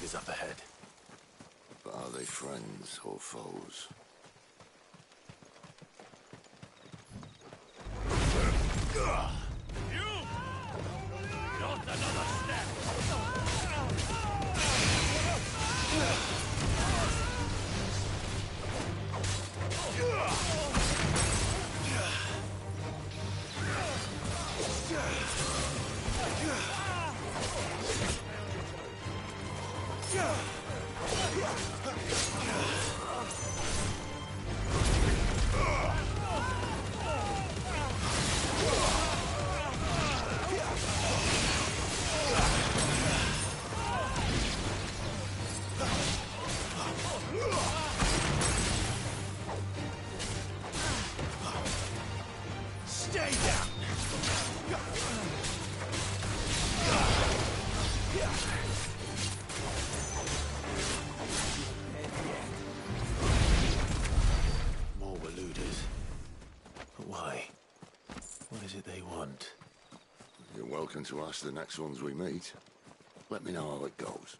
figures up ahead. But are they friends or foes? You! Not another step! Stay down! More Waluders. But why? What is it they want? You're welcome to ask the next ones we meet. Let me know how it goes.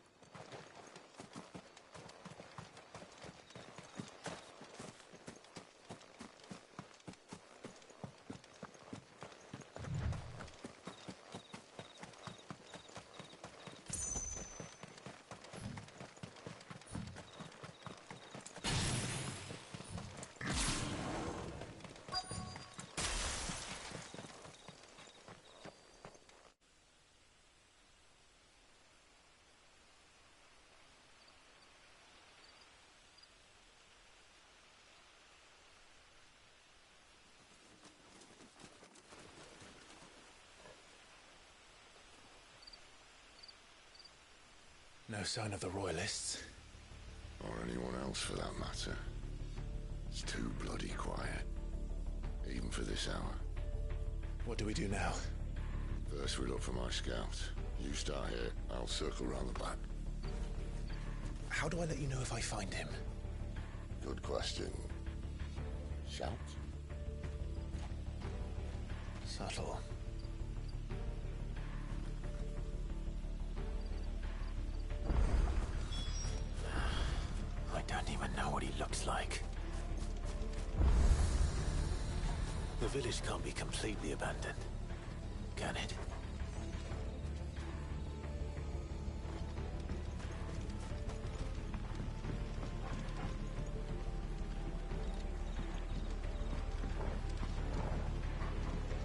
No sign of the Royalists. Or anyone else for that matter. It's too bloody quiet. Even for this hour. What do we do now? First we look for my scout. You start here, I'll circle round the back. How do I let you know if I find him? Good question. Shout? Subtle. I don't even know what he looks like. The village can't be completely abandoned, can it?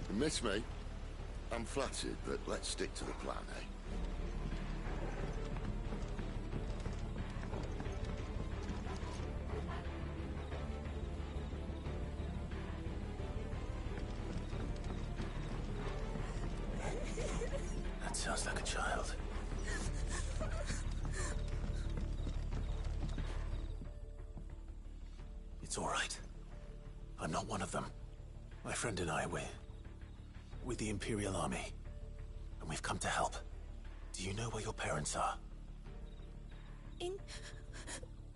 You miss me? I'm flattered, but let's stick to the plan, eh? That sounds like a child. It's all right. I'm not one of them. My friend and I, we're with the Imperial Army. And we've come to help. Do you know where your parents are? In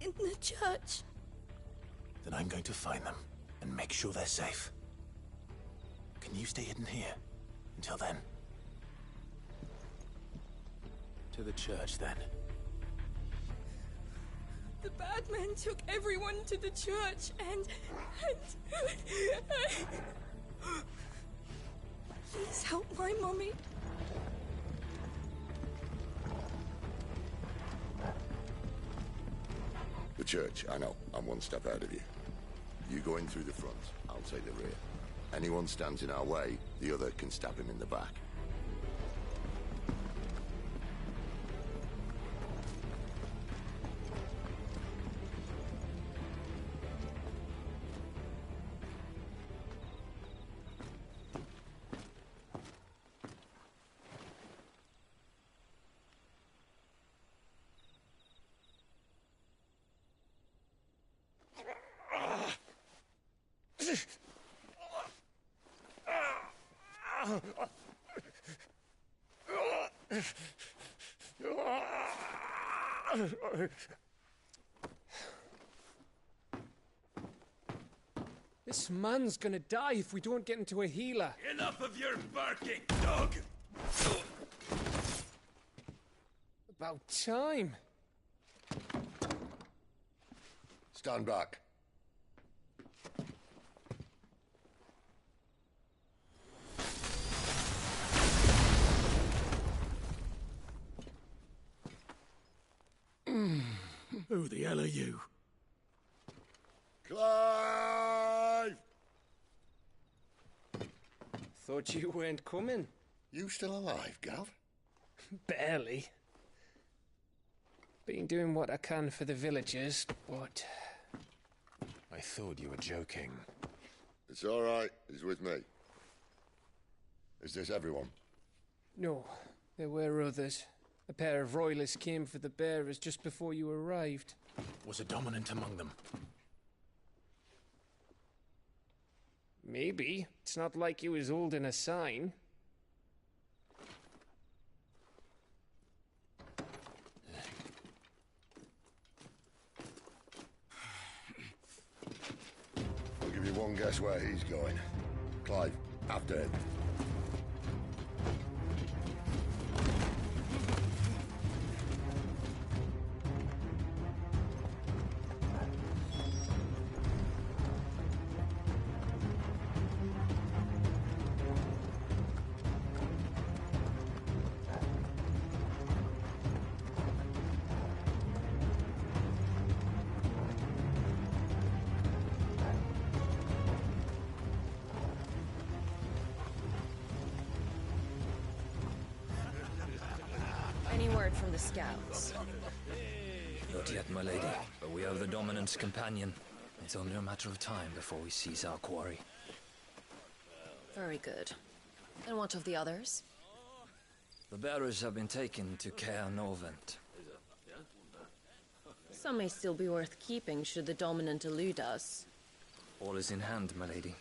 the church. Then I'm going to find them and make sure they're safe. Can you stay hidden here until then? To the church, then. The bad men took everyone to the church and please help my mommy. The church, I know. I'm one step ahead of you. You go in through the front, I'll take the rear. Anyone stands in our way, the other can stab him in the back. This man's gonna die if we don't get into a healer. Enough of your barking, dog! About time. Stand back. Who the hell are you? Clive! Thought you weren't coming. You still alive, Gav? Barely. Been doing what I can for the villagers, but... I thought you were joking. It's all right. He's with me. Is this everyone? No, there were others. A pair of royalists came for the bearers just before you arrived. Was a dominant among them? Maybe. It's not like he was holding a sign. I'll give you one guess where he's going. Clive, after him. Any word from the scouts? Not yet, my lady, but we have the Dominant's companion. It's only a matter of time before we seize our quarry. Very good. And what of the others? The bearers have been taken to Caer Novent. Some may still be worth keeping should the Dominant elude us. All is in hand, my lady.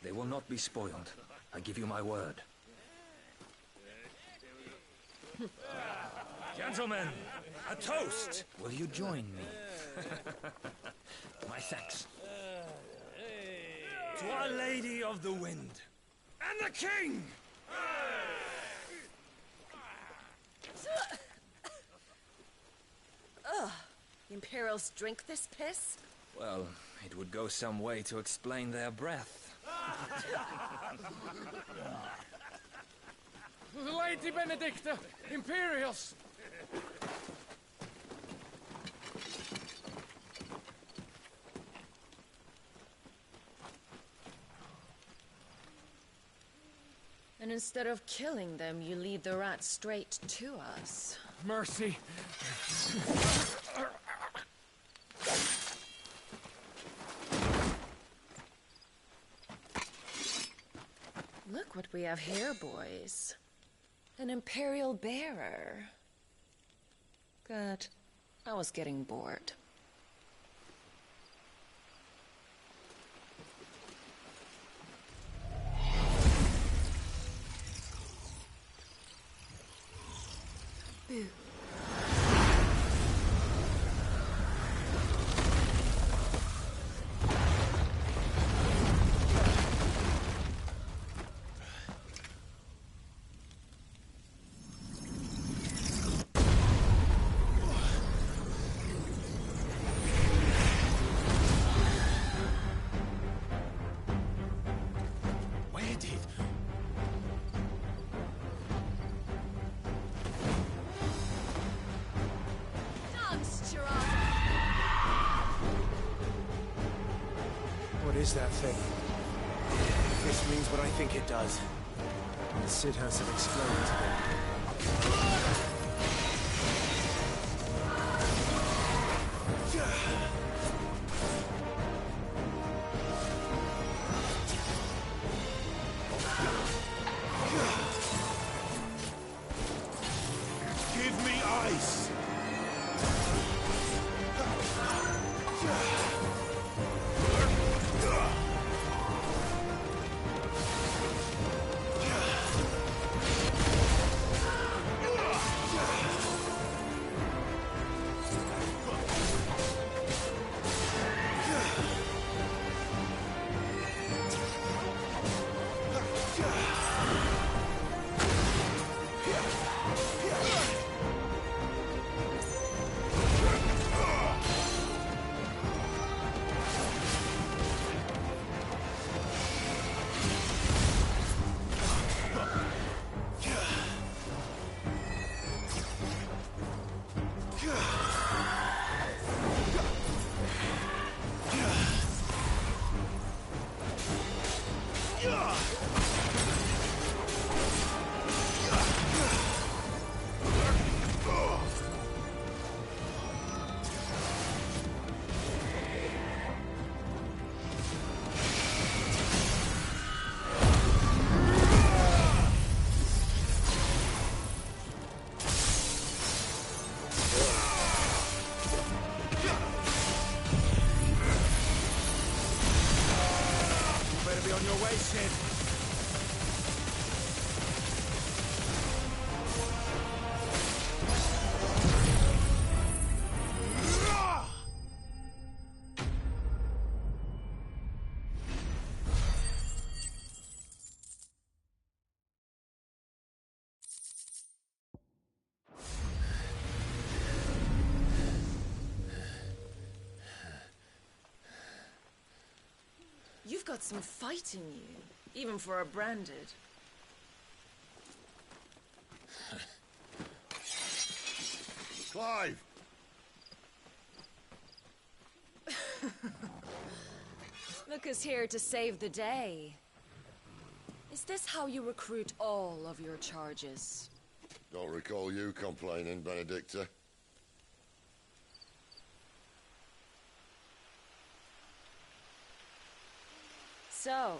They will not be spoiled. I give you my word. Gentlemen, a toast! Will you join me? My thanks. To Our Lady of the Wind and the King! Ugh. The Imperials drink this piss? Well, it would go some way to explain their breath. Lady Benedicta! Imperials! And instead of killing them, you lead the rats straight to us. Mercy! Look what we have here, boys. An Imperial bearer. Good. I was getting bored. Boo. What is that thing? If this means what I think it does, the Cid has have exploded. Give me ice! You've got some fight in you, even for a branded. Clive! Look who's here to save the day. Is this how you recruit all of your charges? Don't recall you complaining, Benedicta. So,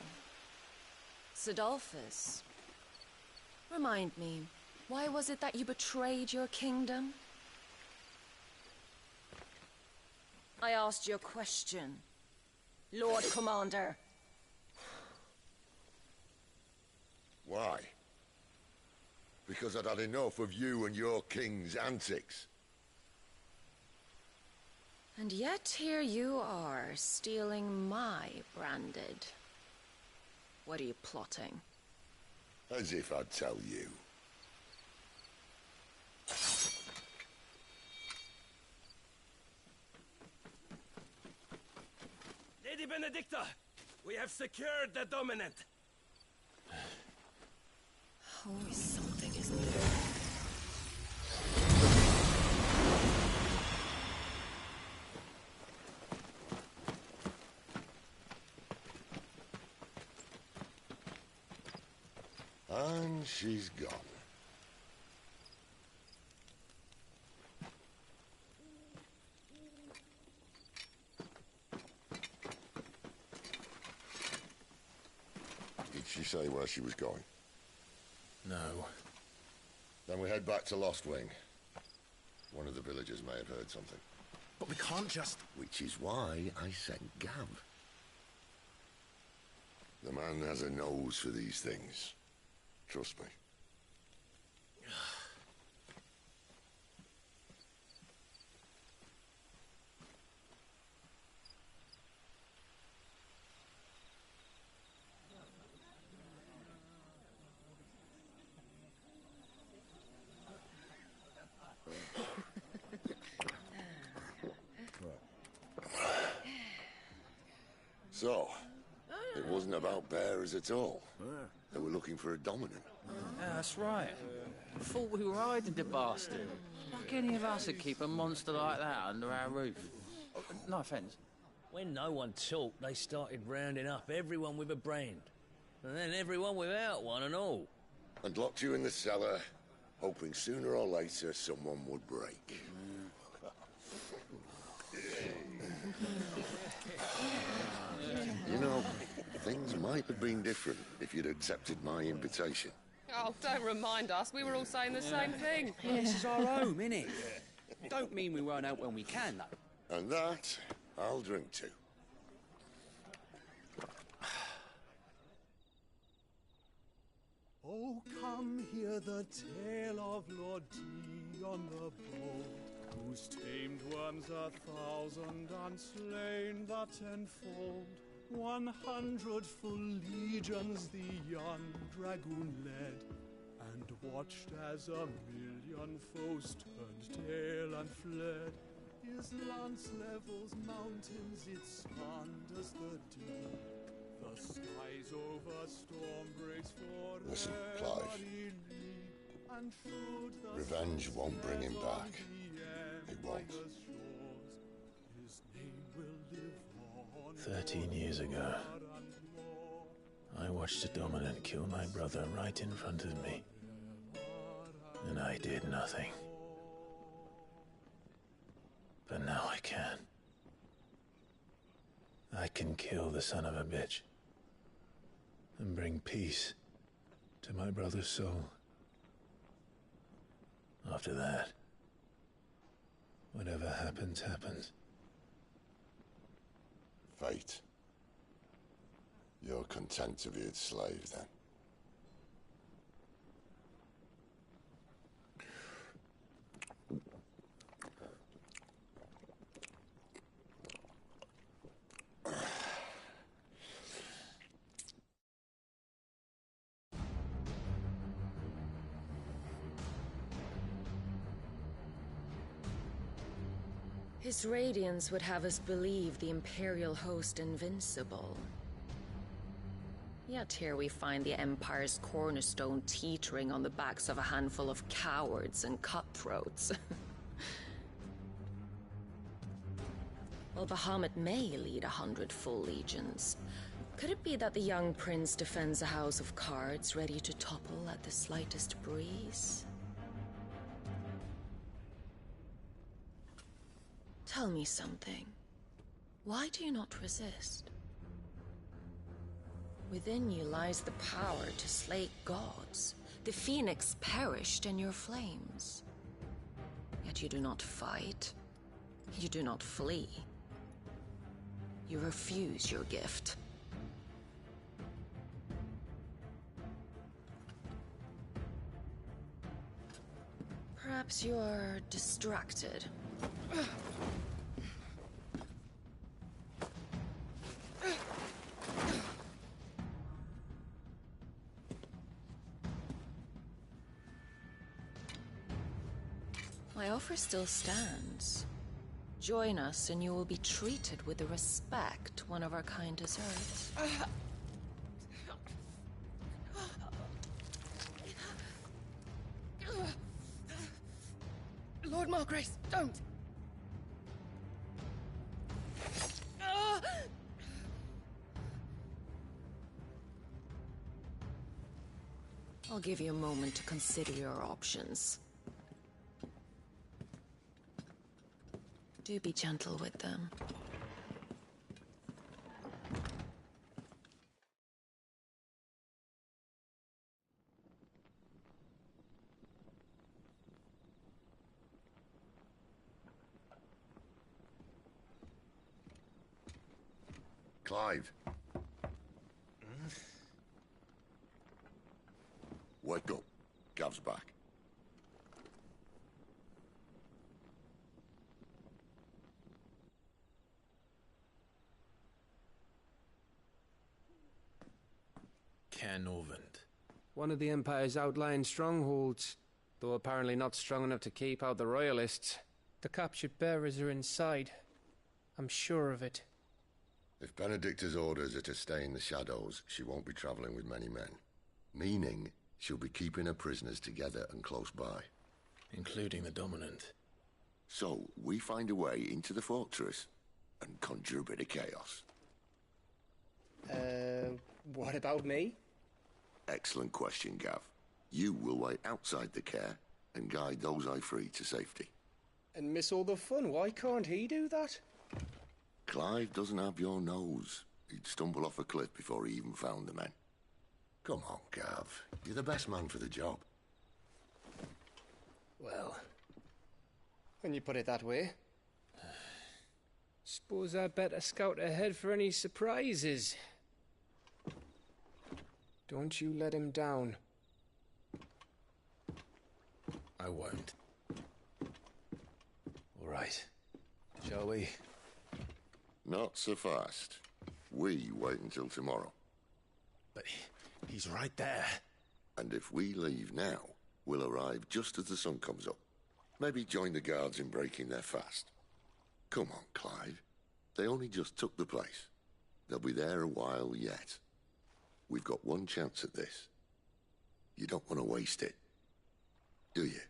Sidolphus, remind me, why was it that you betrayed your kingdom? I asked you a question, Lord Commander. Why? Because I'd had enough of you and your king's antics. And yet here you are, stealing my branded. What are you plotting? As if I'd tell you. Lady Benedicta, we have secured the dominant. Always something, isn't there? And she's gone. Did she say where she was going? No. Then we head back to Lost Wing. One of the villagers may have heard something. But we can't just... Which is why I sent Gav. The man has a nose for these things. Trust me. So, it wasn't about bearers at all. They were looking for a dominant. Yeah, that's right. Thought we were hiding the bastard. Like any of us would keep a monster like that under our roof. No offence. When no one talked, they started rounding up everyone with a brand. And then everyone without one and all. And locked you in the cellar, hoping sooner or later someone would break. You know, things might have been different if you'd accepted my invitation. Oh, don't remind us. We were all saying the same thing. This is our home, innit? Don't mean we won't out when we can, though. And that, I'll drink to. Oh, come hear the tale of Lord Dion the Bold, who's tamed worms 1,000 and slain the 10-fold. 100 full legions the young dragoon led, and watched as 1,000,000 foes turned tail and fled. His lance levels mountains, it slanders the deep. The skies over storm breaks for Listen, Clive. Revenge won't bring him back. It won't. 13 years ago, I I watched the Dominant kill my brother right in front of me. And I did nothing. But now I can. I can kill the son of a bitch. And bring peace to my brother's soul. After that, whatever happens, happens. Fate. You're content to be its slave, then? His radiance would have us believe the Imperial host invincible. Yet here we find the Empire's cornerstone teetering on the backs of a handful of cowards and cutthroats. While Bahamut may lead 100 full legions, could it be that the young prince defends a house of cards ready to topple at the slightest breeze? Tell me something. Why do you not resist? Within you lies the power to slay gods. The phoenix perished in your flames. Yet you do not fight. You do not flee. You refuse your gift. Perhaps you're distracted. My offer still stands. Join us and you will be treated with the respect one of our kind deserves. Lord Margrace, don't! I'll give you a moment to consider your options. Do be gentle with them. Clive. Wake up. Gav's back. Cairnorvent. One of the Empire's outlying strongholds, though apparently not strong enough to keep out the Royalists. The captured bearers are inside. I'm sure of it. If Benedicta's orders are to stay in the shadows, she won't be traveling with many men. Meaning, she'll be keeping her prisoners together and close by. Including the Dominant. So, we find a way into the fortress and conjure a bit of chaos. What about me? Excellent question, Gav. You will wait outside the care and guide those I free to safety. And miss all the fun. Why can't he do that? Clive doesn't have your nose. He'd stumble off a cliff before he even found the men. Come on, Gav. You're the best man for the job. Well, when you put it that way. Suppose I'd better scout ahead for any surprises. Don't you let him down. I won't. All right. Shall we? Not so fast. We wait until tomorrow. But he's right there. And if we leave now, we'll arrive just as the sun comes up. Maybe join the guards in breaking their fast. Come on, Clive. They only just took the place. They'll be there a while yet. We've got one chance at this. You don't want to waste it, do you?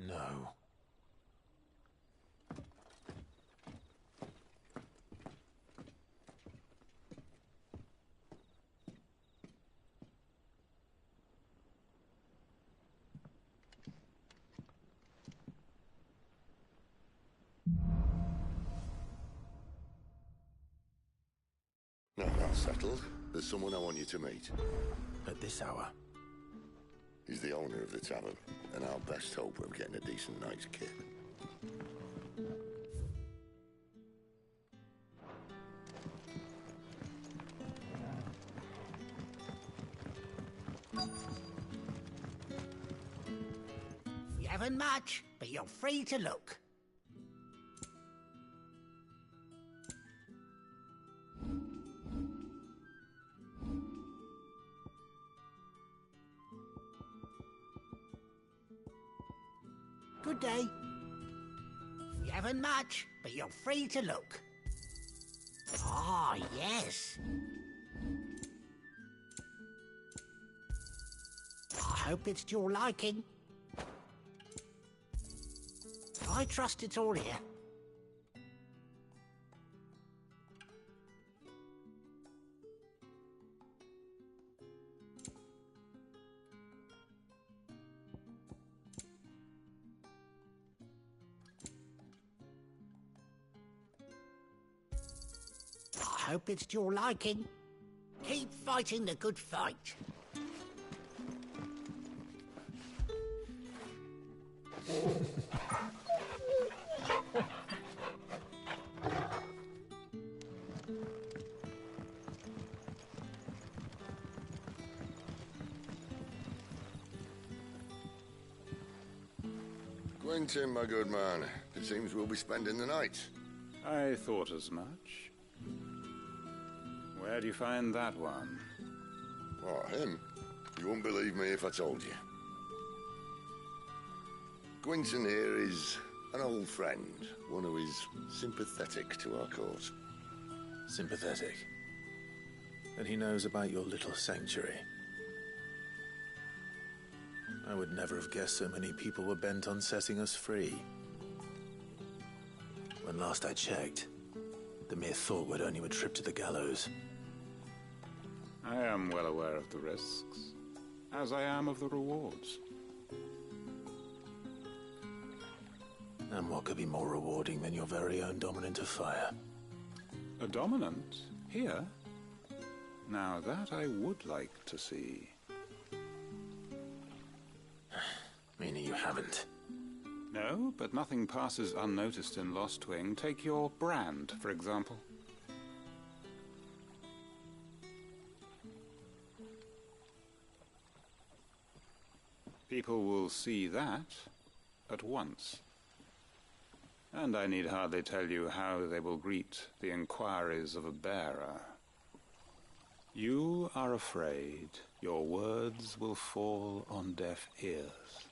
No. that's settled. There's someone I want you to meet. At this hour? He's the owner of the tavern, and our best hope of getting a decent night's kip. You haven't much, but you're free to look. Good day. You haven't much, but you're free to look. Ah, yes. I hope it's to your liking. I trust it's all here. I hope it's to your liking. Keep fighting the good fight. Quentin, my good man. It seems we'll be spending the night. I thought as much. Where do you find that one? Oh, him? You wouldn't believe me if I told you. Quentin here is an old friend, one who is sympathetic to our cause. Sympathetic? And he knows about your little sanctuary. I would never have guessed so many people were bent on setting us free. When last I checked, the mere thought would earn you a trip to the gallows. I am well aware of the risks, as I am of the rewards. And what could be more rewarding than your very own dominant of fire? A dominant? Here? Now that I would like to see. Meaning you haven't? No, but nothing passes unnoticed in Lost Wing. Take your brand, for example. People will see that at once. And I need hardly tell you how they will greet the inquiries of a bearer. You are afraid your words will fall on deaf ears,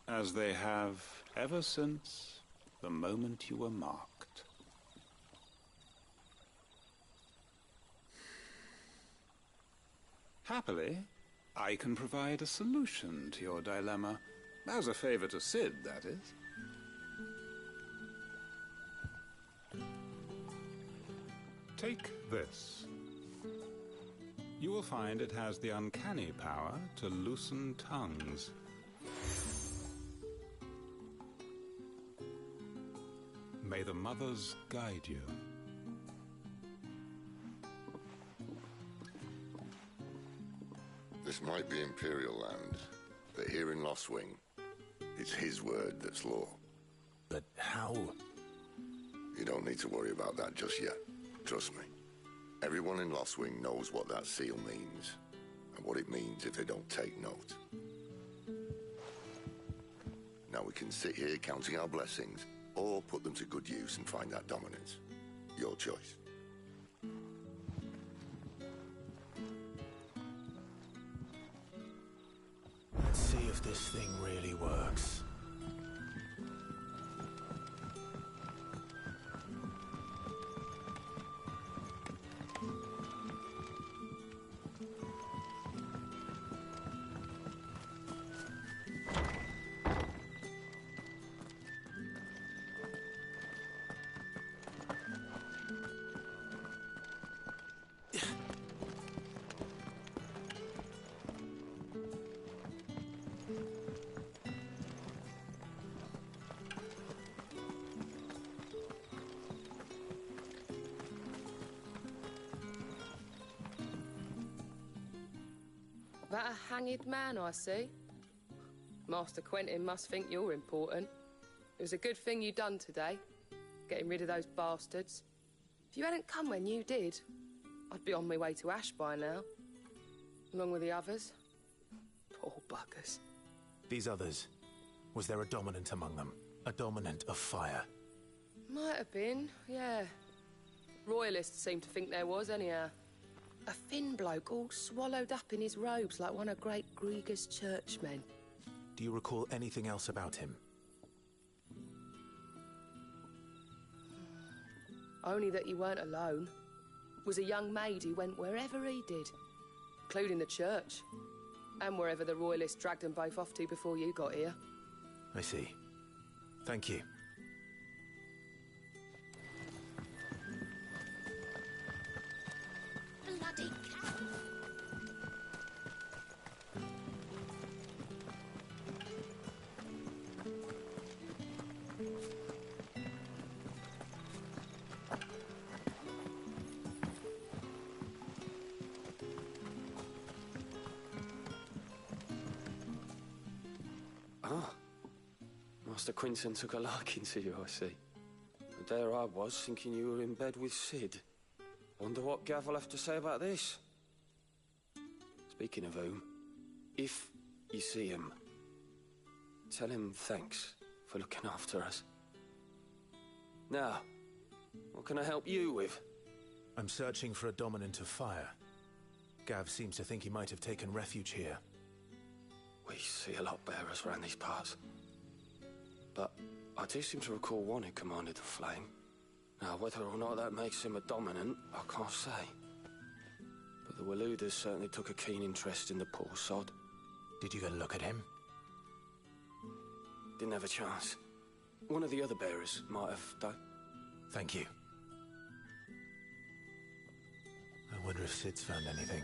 as they have ever since the moment you were marked. Happily, I can provide a solution to your dilemma, as a favor to Sid, that is. Take this. You will find it has the uncanny power to loosen tongues. May the mothers guide you. This might be Imperial land, but here in Lost Wing, it's his word that's law. But how? You don't need to worry about that just yet. Trust me. Everyone in Lost Wing knows what that seal means, and what it means if they don't take note. Now we can sit here counting our blessings, or put them to good use and find that dominance. Your choice. Let's see if this thing really works. That a hanged man, I see. Master Quentin must think you're important. It was a good thing you done today, getting rid of those bastards. If you hadn't come when you did, I'd be on my way to Ash by now, along with the others. Poor buggers. These others, was there a dominant among them? A dominant of fire? Might have been, yeah. Royalists seem to think there was, anyhow. A thin bloke all swallowed up in his robes like one of Great Grieger's churchmen. Do you recall anything else about him? Only that he weren't alone. Was a young maid who went wherever he did, including the church, and wherever the Royalists dragged them both off to before you got here. I see. Thank you. Bloody cow. Ah. Master Quentin took a liking to you, I see. And there I was, thinking you were in bed with Sid. Wonder what Gav will have to say about this. Speaking of whom, if you see him, tell him thanks for looking after us. Now, what can I help you with? I'm searching for a dominant of fire. Gav seems to think he might have taken refuge here. We see a lot bearers around these parts. But I do seem to recall one who commanded the flame. Now, whether or not that makes him a dominant, I can't say. But the Waluders certainly took a keen interest in the poor sod. Did you get a look at him? Didn't have a chance. One of the other bearers might have done. Thank you. I wonder if Sid's found anything.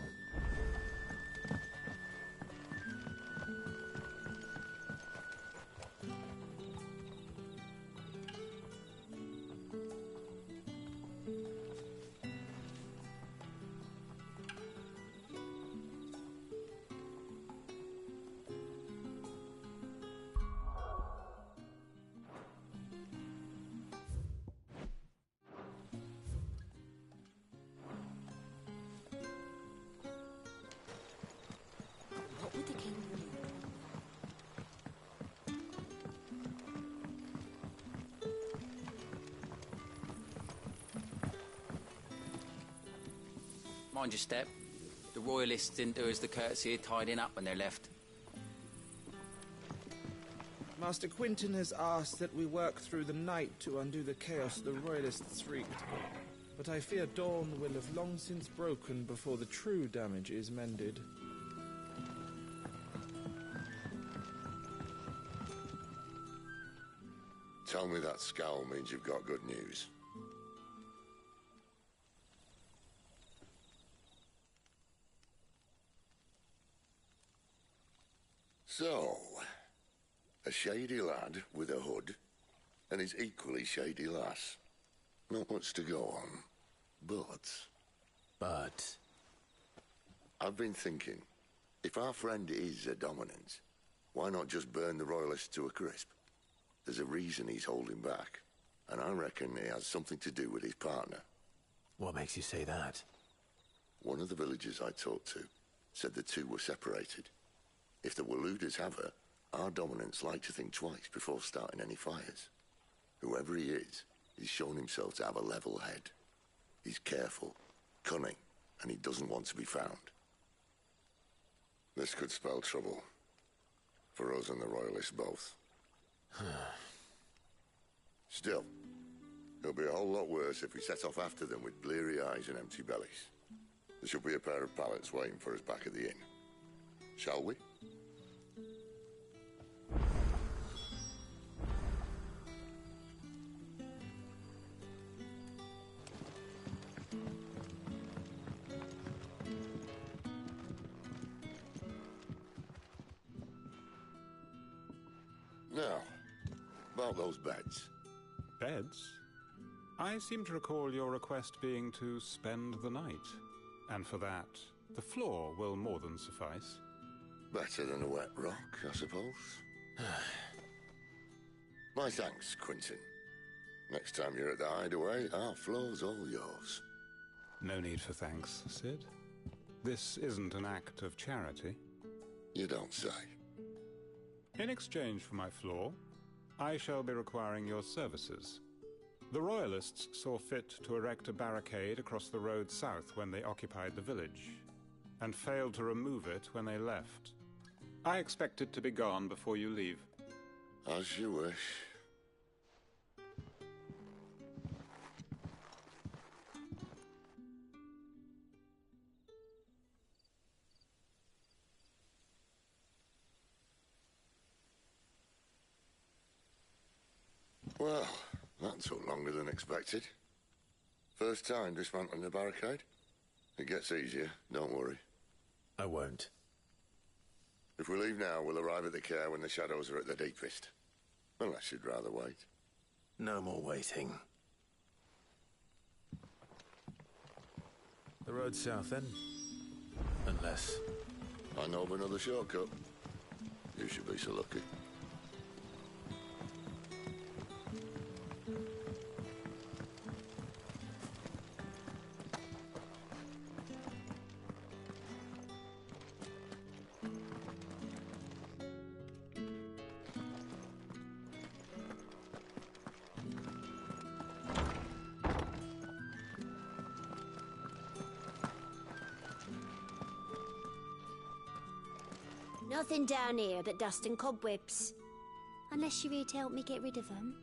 What would the king do? Mind your step. The Royalists didn't do us the courtesy of tidying up when they left. Master Quentin has asked that we work through the night to undo the chaos the Royalists wreaked. But I fear dawn will have long since broken before the true damage is mended. Tell me that scowl means you've got good news. So, a shady lad with a hood, and his equally shady lass. Not much to go on, but... I've been thinking, if our friend is a dominant, why not just burn the Royalists to a crisp? There's a reason he's holding back, and I reckon it has something to do with his partner. What makes you say that? One of the villagers I talked to said the two were separated. If the Waluders have her, our dominants like to think twice before starting any fires. Whoever he is, he's shown himself to have a level head. He's careful, cunning, and he doesn't want to be found. This could spell trouble. For us and the Royalists both. Still, it'll be a whole lot worse if we set off after them with bleary eyes and empty bellies. There should be a pair of pallets waiting for us back at the inn. Shall we? Now, about those beds. Beds? I seem to recall your request being to spend the night. And for that, the floor will more than suffice. Better than a wet rock, I suppose. My thanks, Quentin. Next time you're at the hideaway, our floor's all yours. No need for thanks, Sid. This isn't an act of charity. You don't say. In exchange for my floor, I shall be requiring your services. The Royalists saw fit to erect a barricade across the road south when they occupied the village, and failed to remove it when they left. I expect it to be gone before you leave. As you wish. Well, that took longer than expected. First time dismantling the barricade? It gets easier, don't worry. I won't. If we leave now, we'll arrive at the care when the shadows are at the deepest. Unless you'd rather wait. No more waiting. The road south, then? Unless... I know of another shortcut. You should be so lucky. Nothing down here but dust and cobwebs. Unless you're here to help me get rid of them.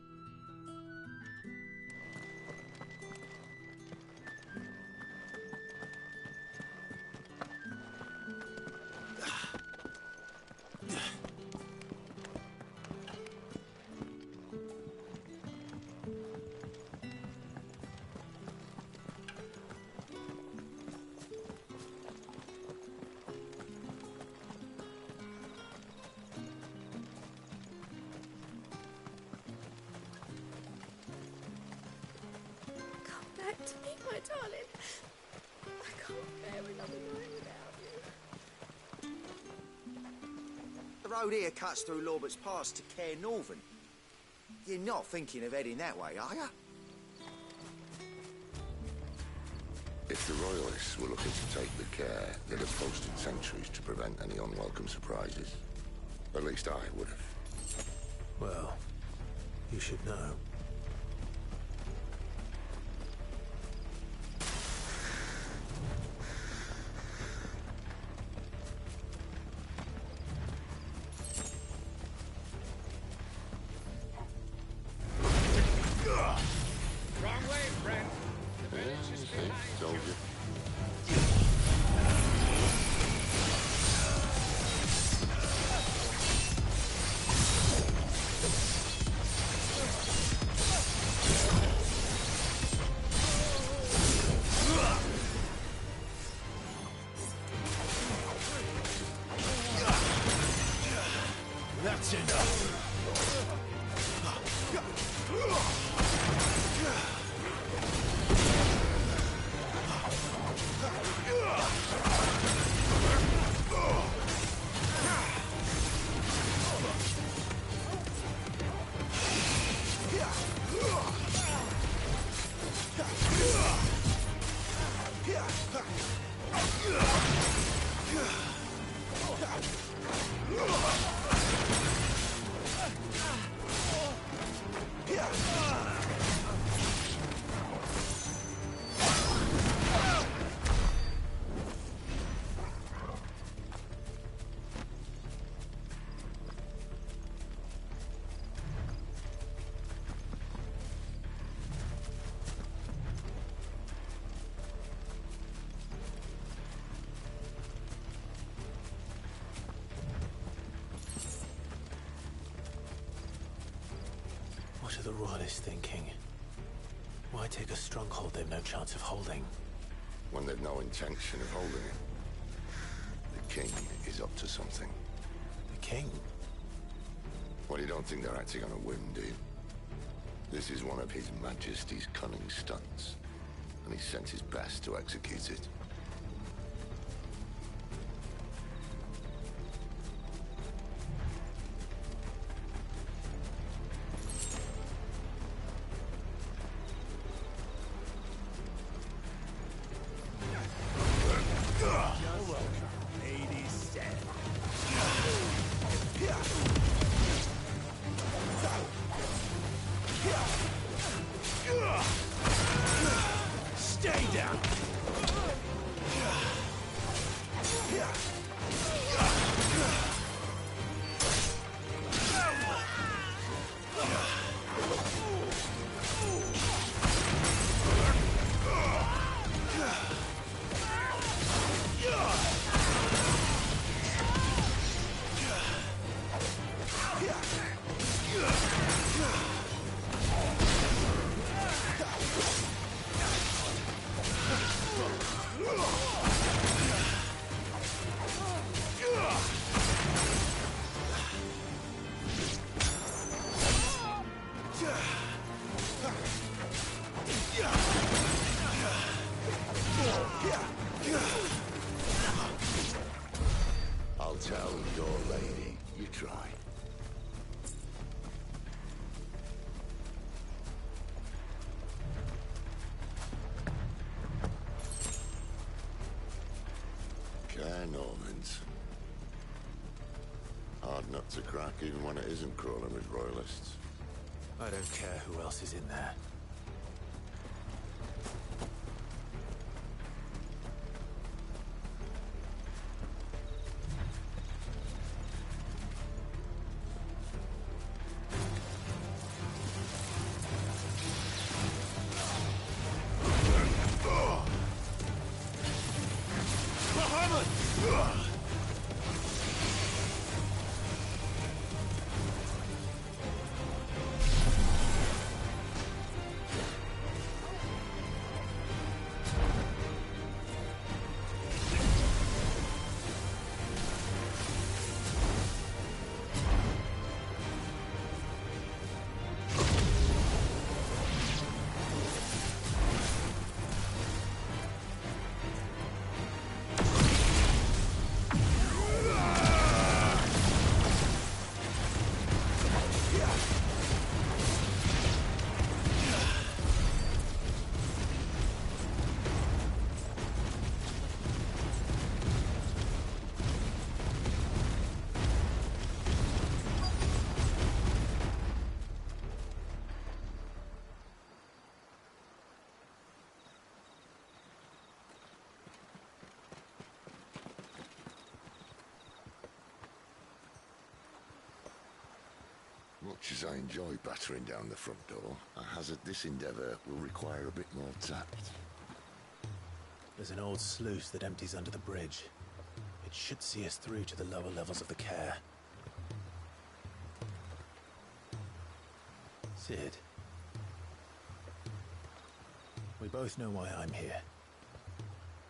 Back to me, my darling. I can't bear another night without you. The road here cuts through Lorbert's Pass to Care Northern. You're not thinking of heading that way, are you? If the Royalists were looking to take the care, they'd have posted sentries to prevent any unwelcome surprises. At least I would have. Well, you should know. That's enough. What are the Royalists thinking? Why take a stronghold they've no chance of holding? When they've no intention of holding it. The king is up to something. The king? Well, you don't think they're acting on a whim, do you? This is one of His Majesty's cunning stunts, and he sent his best to execute it. I'll tell your lady. You try. Normans. Hard nut to crack even when it isn't crawling with royalists. I don't care who else is in there. Much as I enjoy battering down the front door, I hazard this endeavour will require a bit more tact. There's an old sluice that empties under the bridge. It should see us through to the lower levels of the care. Sid. We both know why I'm here.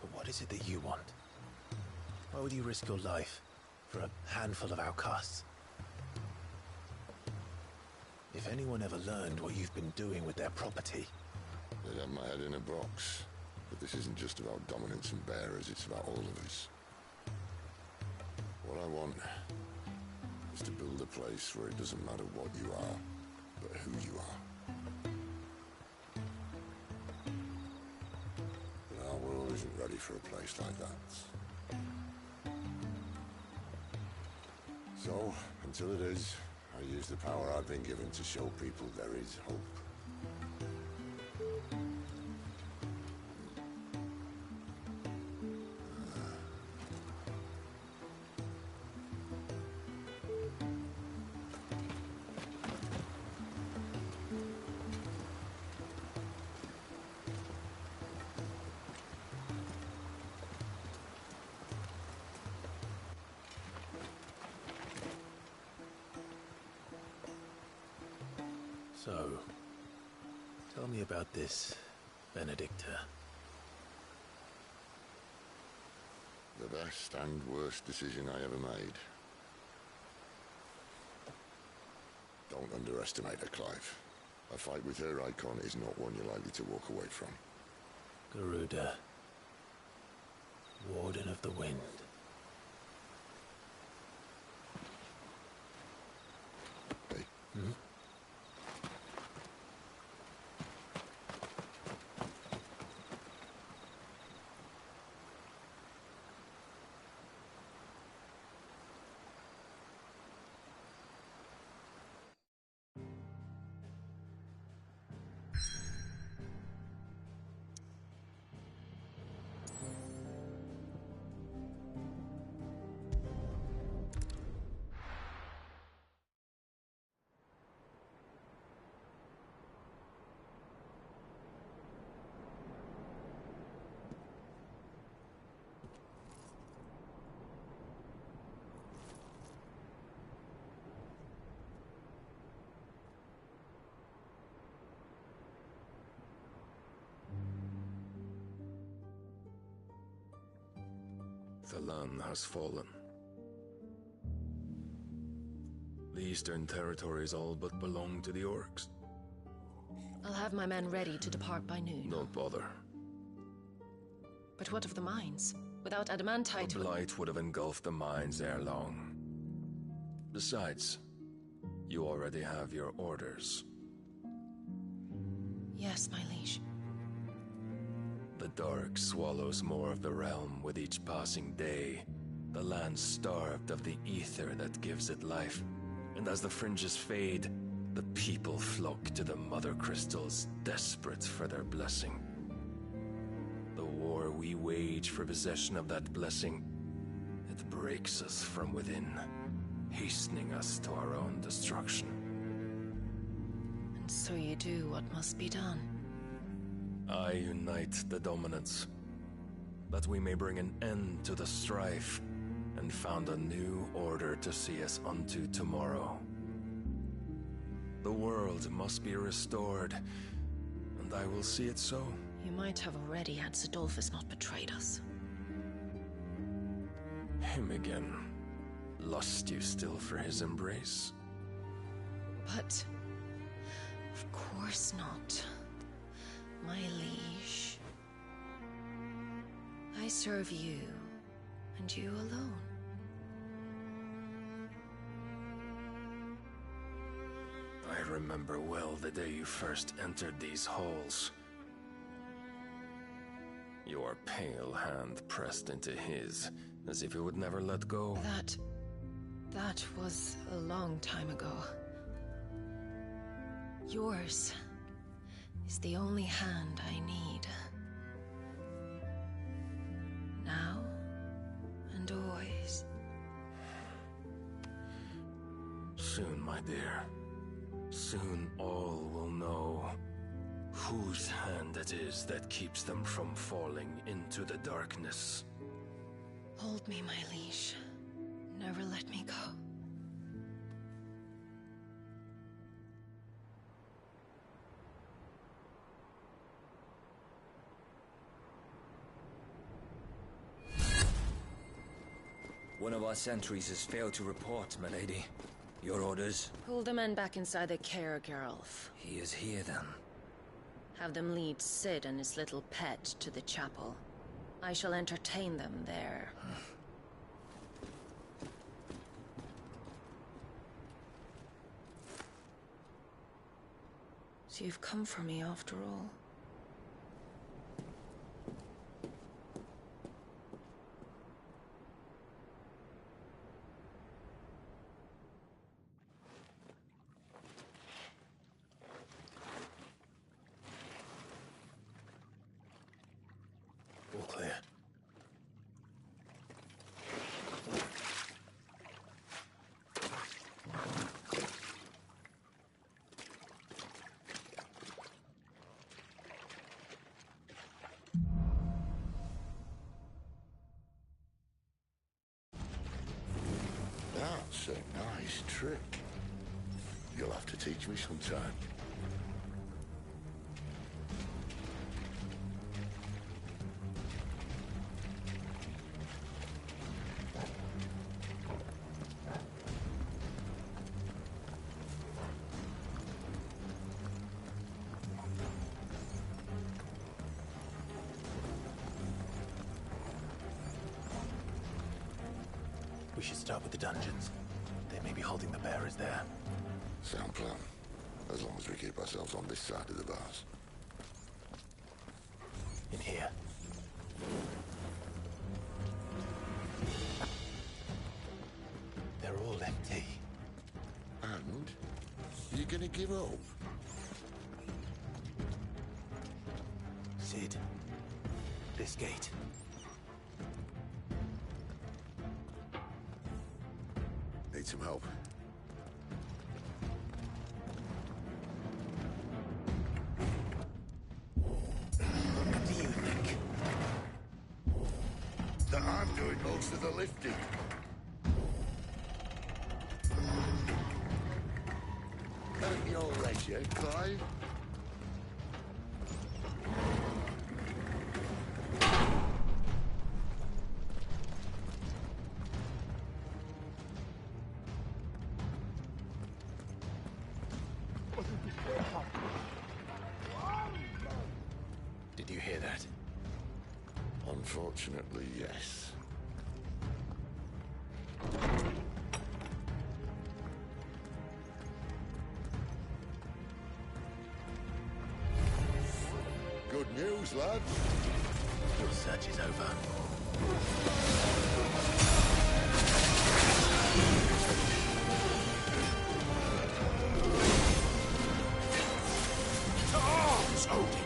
But what is it that you want? Why would you risk your life for a handful of outcasts? If anyone ever learned what you've been doing with their property... They'd have my head in a box. But this isn't just about dominance and bearers, it's about all of us. What I want is to build a place where it doesn't matter what you are, but who you are. But our world isn't ready for a place like that. So, until it is, I use the power I've been given to show people there is hope. So, tell me about this, Benedicta. The best and worst decision I ever made. Don't underestimate her, Clive. A fight with her icon is not one you're likely to walk away from. Garuda, Warden of the Wind. Hey. Hmm? The land has fallen. The Eastern territories all but belong to the orcs. I'll have my men ready to depart by noon. Don't bother. But what of the mines? Without adamantite... The blight would have engulfed the mines ere long. Besides, you already have your orders. Yes, my liege. The dark swallows more of the realm with each passing day. The land starved of the ether that gives it life. And as the fringes fade, the people flock to the mother crystals, desperate for their blessing. The war we wage for possession of that blessing, it breaks us from within, hastening us to our own destruction. And so you do what must be done. I unite the dominants, that we may bring an end to the strife, and found a new order to see us unto tomorrow. The world must be restored, and I will see it so. You might have already had Sidolphus not betrayed us. Him again. Lust you still for his embrace? But... of course not, my liege. I serve you, and you alone. I remember well the day you first entered these halls. Your pale hand pressed into his, as if it would never let go. That was a long time ago. Yours is the only hand I need. Now and always. Soon, my dear. Soon all will know whose hand it is that keeps them from falling into the darkness. Hold me, my liege. Never let me go. One of our sentries has failed to report, my lady. Your orders? Pull the men back inside the care, Geralf. He is here, then. Have them lead Sid and his little pet to the chapel. I shall entertain them there. So you've come for me after all. All clear. That's a nice trick. You'll have to teach me sometime. We should start with the dungeons. They may be holding the bearers there. Sound plan. As long as we keep ourselves on this side of the bars. In here. They're all empty. And? You're gonna give up? Sid. This gate. Need some help. What do you think? That I'm doing most of the lifting. At your leisure, Clive. Did you hear that? On Unfortunately, yes. Good news, lads. Your search is over. To arms, Odin!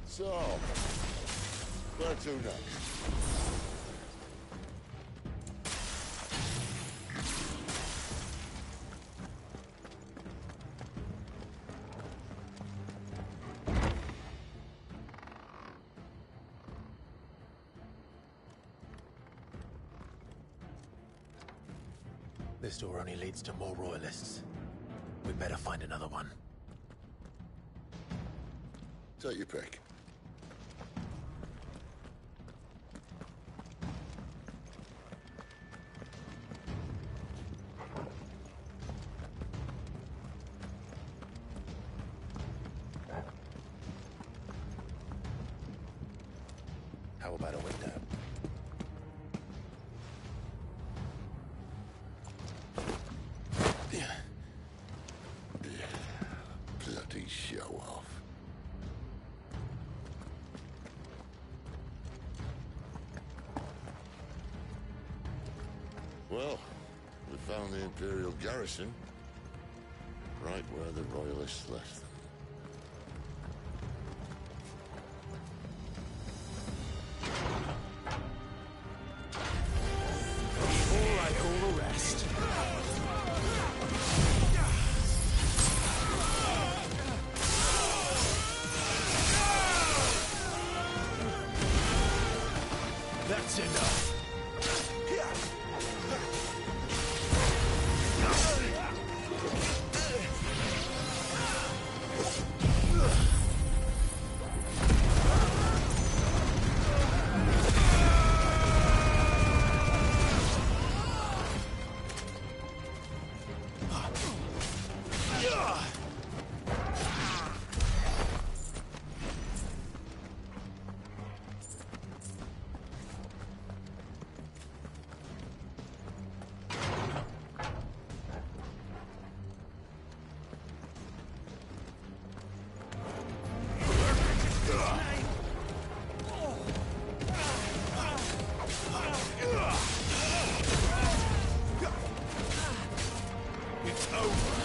So, where to next? This door only leads to more royalists. We better find another one. Take your pick. How about a window? Bloody show off. Well, we found the Imperial garrison, right where the Royalists left them. Before I call the rest. That's enough. It's over.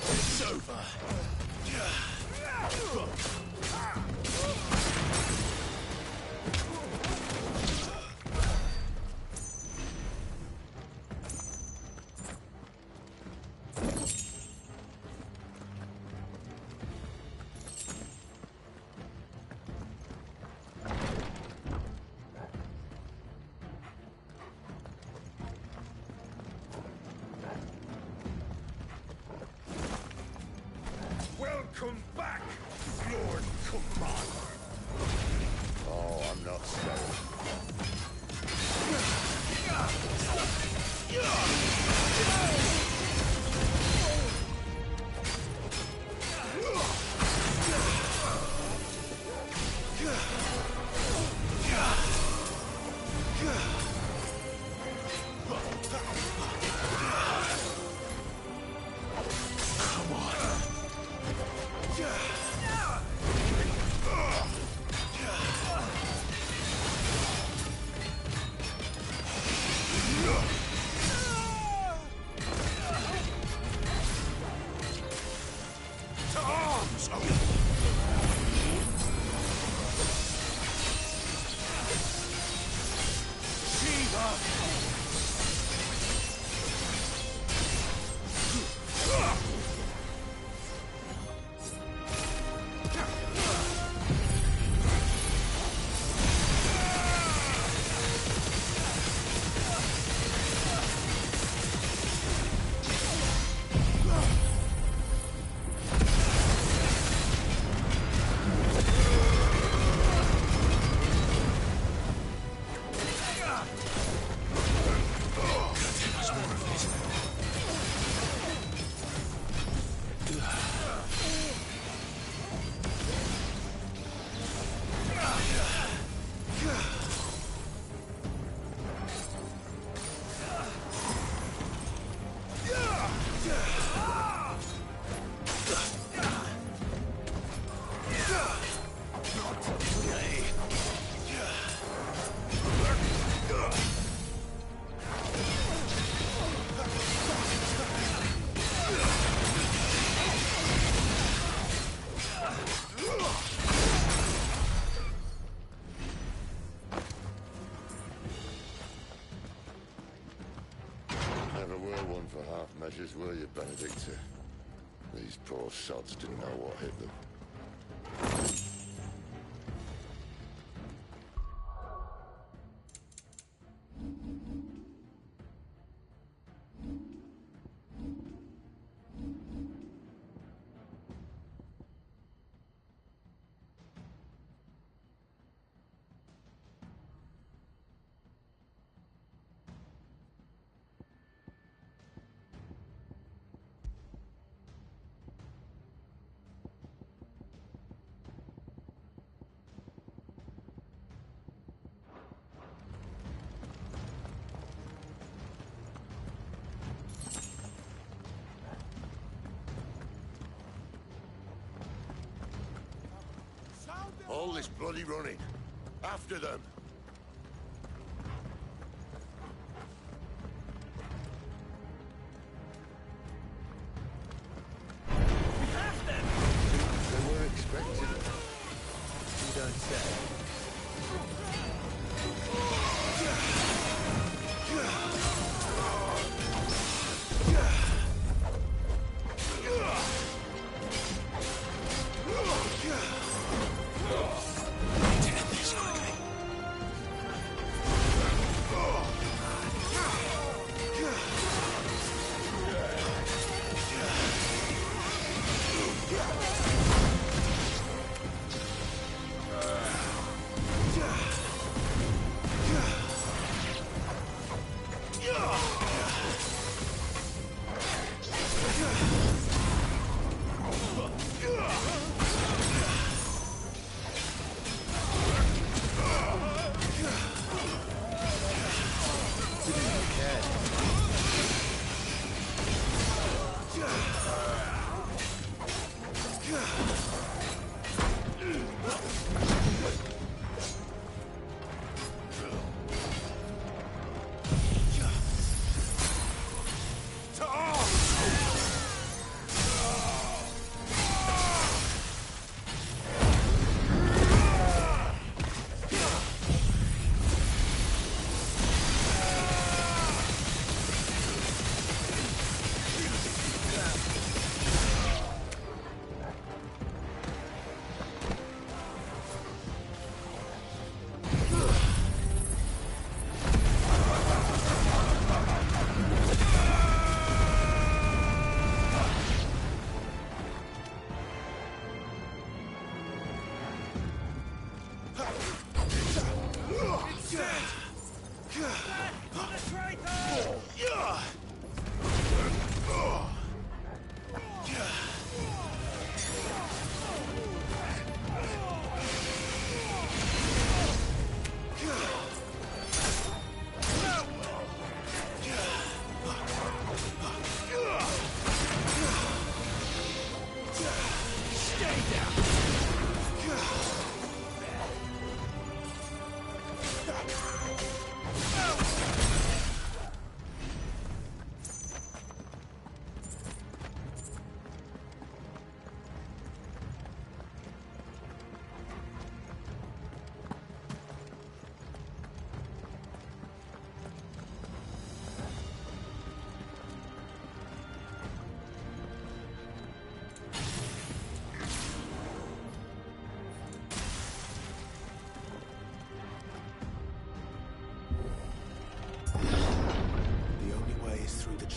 It's over. Welcome back, Lord Commander. Oh, I'm not scared. Measures, were you, Benedicta? These poor sods didn't know what hit them. All this bloody running. After them. We have them! They were expecting it. You don't say.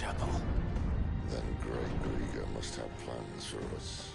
chapel. Then Great Grieger must have plans for us.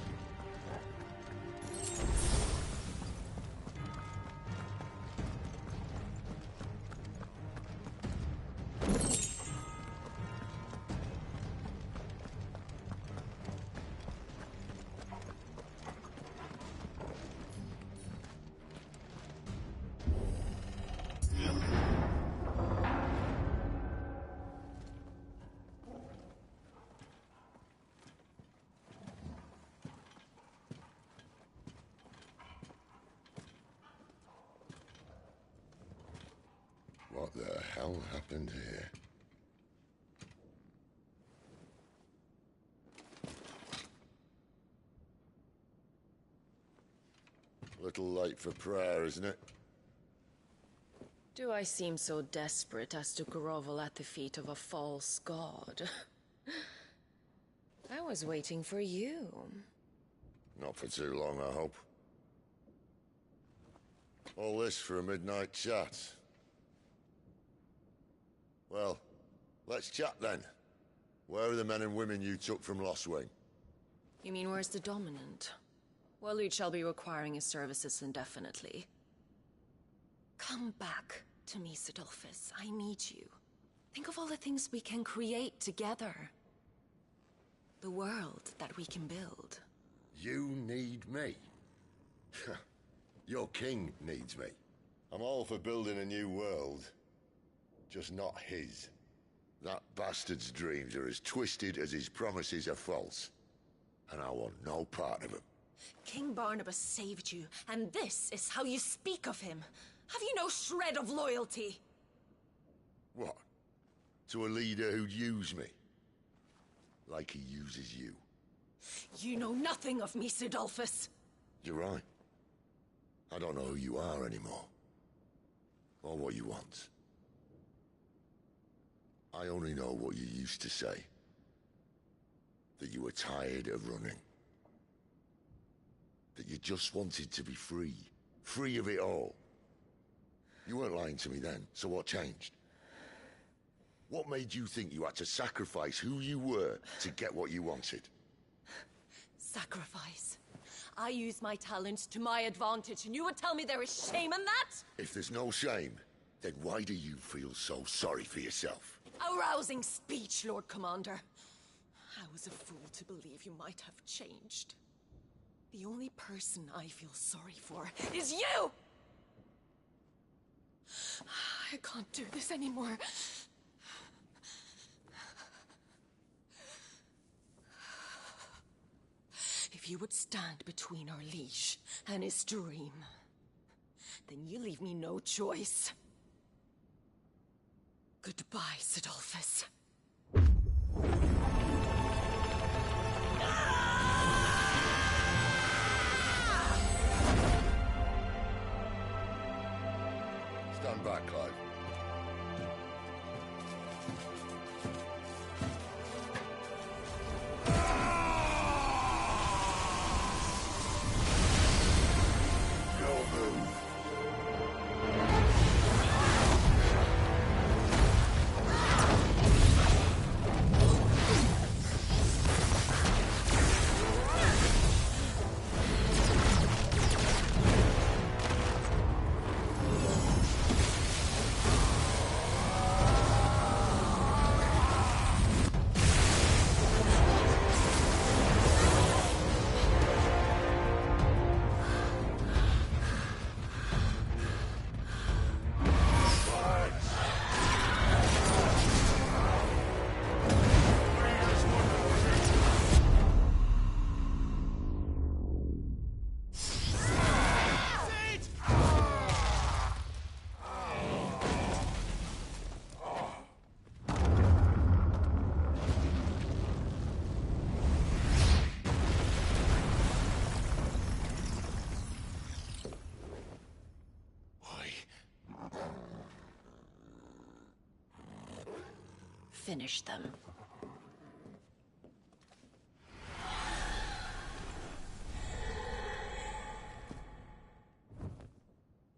What the hell happened here? Little late for prayer, isn't it? Do I seem so desperate as to grovel at the feet of a false god? I was waiting for you. Not for too long, I hope. All this for a midnight chat. Well, let's chat then. Where are the men and women you took from Lost Wing? You mean where's the dominant? Well, you shall be requiring his services indefinitely. Come back to me, Sidolphus. I need you. Think of all the things we can create together. The world that we can build. You need me? Your king needs me. I'm all for building a new world. Just not his. That bastard's dreams are as twisted as his promises are false. And I want no part of them. King Barnabas saved you, and this is how you speak of him. Have you no shred of loyalty? What? To a leader who'd use me? Like he uses you. You know nothing of me, Sidolphus. You're right. I don't know who you are anymore. Or what you want. I only know what you used to say. That you were tired of running. That you just wanted to be free. Free of it all. You weren't lying to me then, so what changed? What made you think you had to sacrifice who you were to get what you wanted? Sacrifice. I use my talents to my advantage, and you would tell me there is shame in that? If there's no shame, then why do you feel so sorry for yourself? A rousing speech, Lord Commander. I was a fool to believe you might have changed. The only person I feel sorry for is you! I can't do this anymore. If you would stand between our liege and his dream, then you leave me no choice. Goodbye, Sidolphus. Stand back, Clive. Finish them.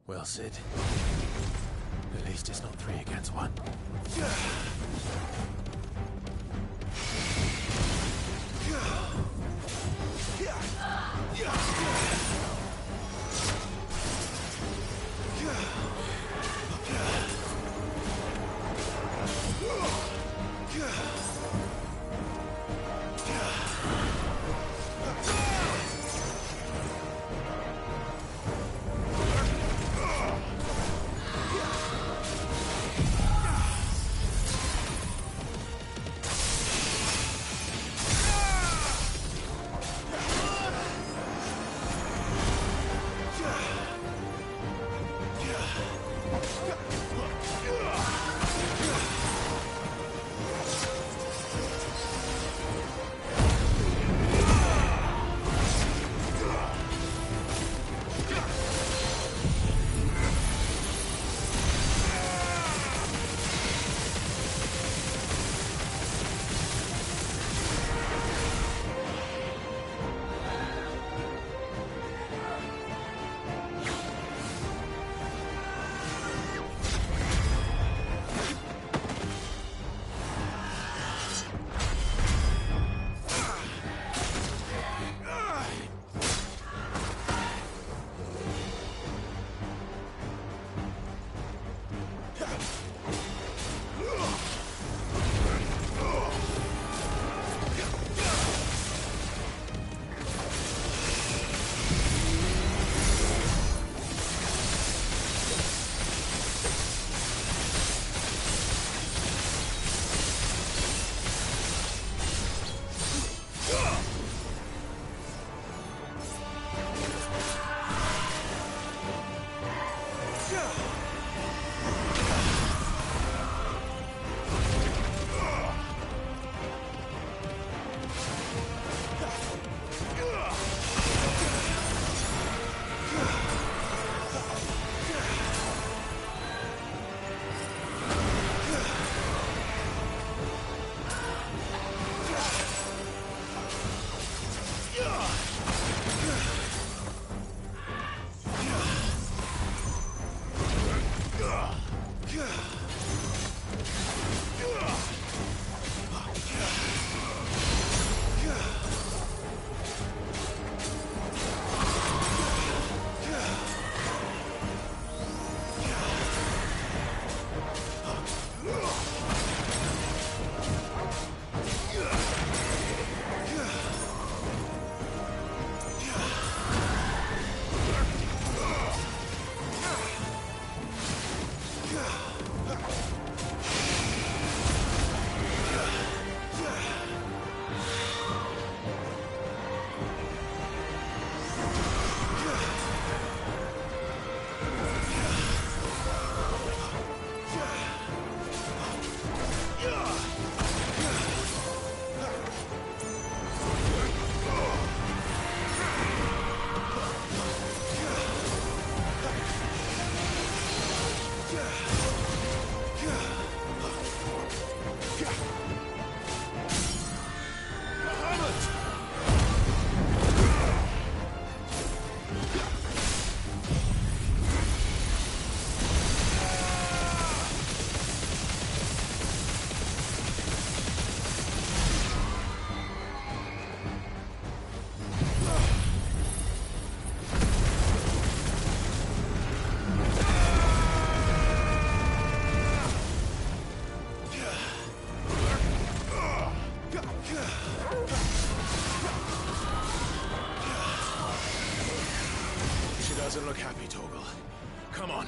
Well, Sid. At least it's not 3 against 1. Doesn't look happy, Torgal. Come on.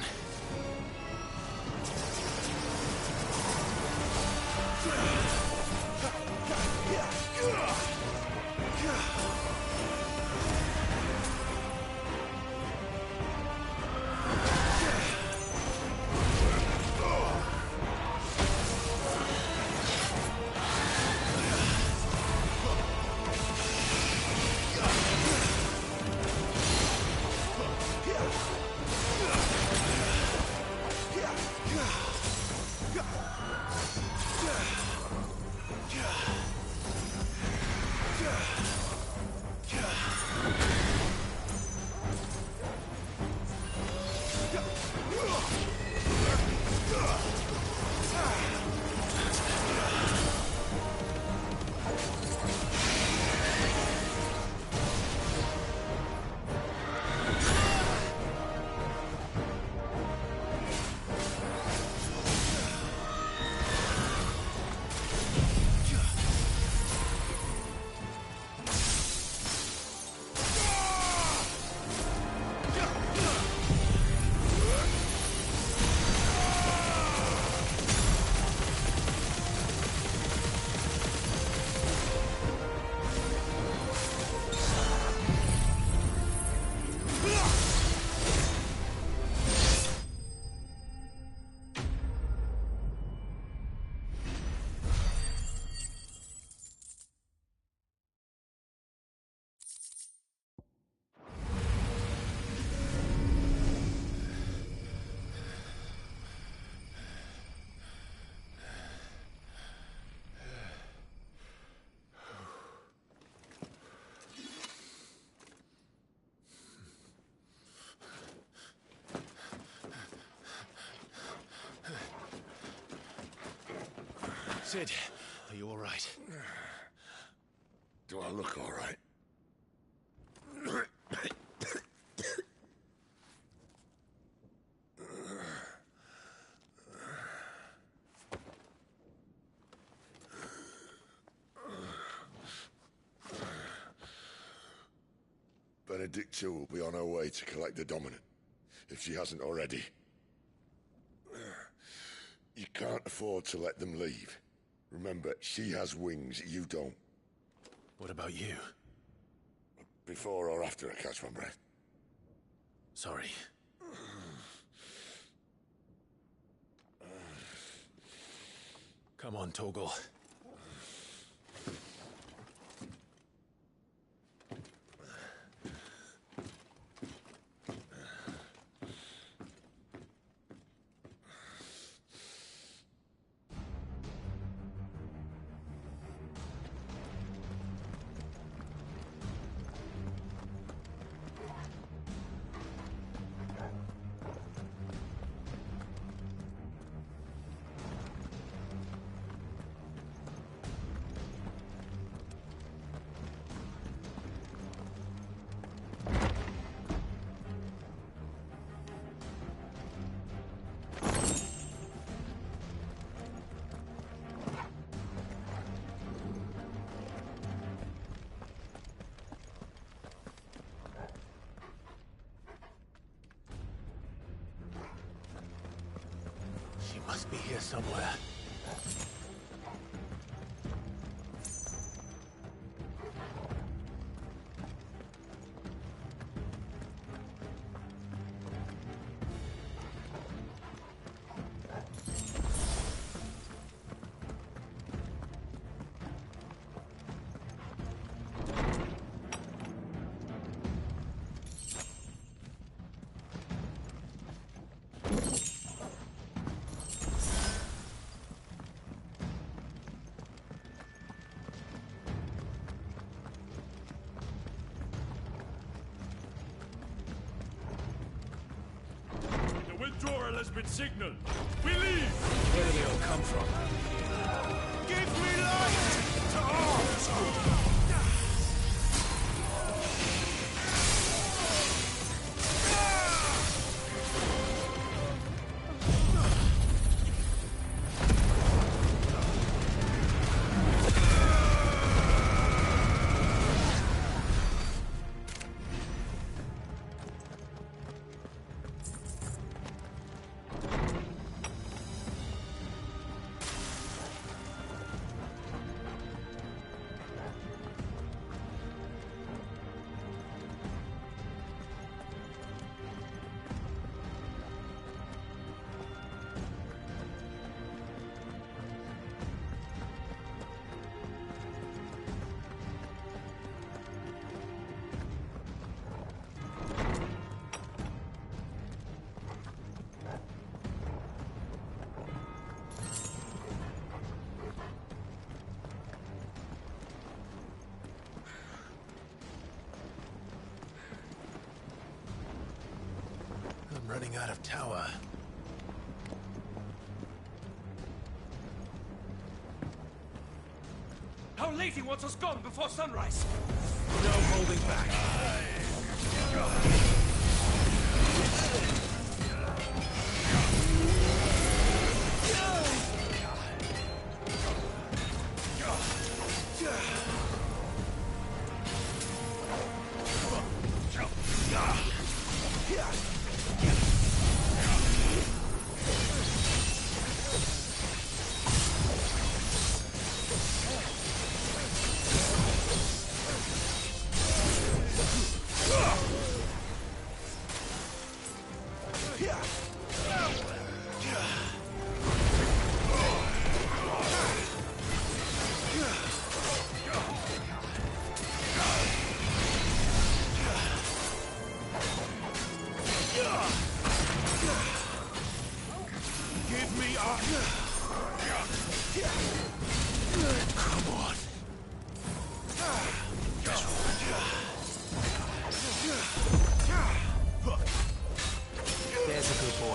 Cid, are you all right? Do I look all right? Benedicta will be on her way to collect the Dominant, if she hasn't already. You can't afford to let them leave. Remember, she has wings, you don't. What about you? Before or after I catch my breath? Sorry. Come on, Torgal. She must be here somewhere. Withdrawal has been signaled. We leave! Where do they all come from? Give me light to arms! I'm running out of tower. How late he wants us gone before sunrise! No holding back. Come on. There's a good boy.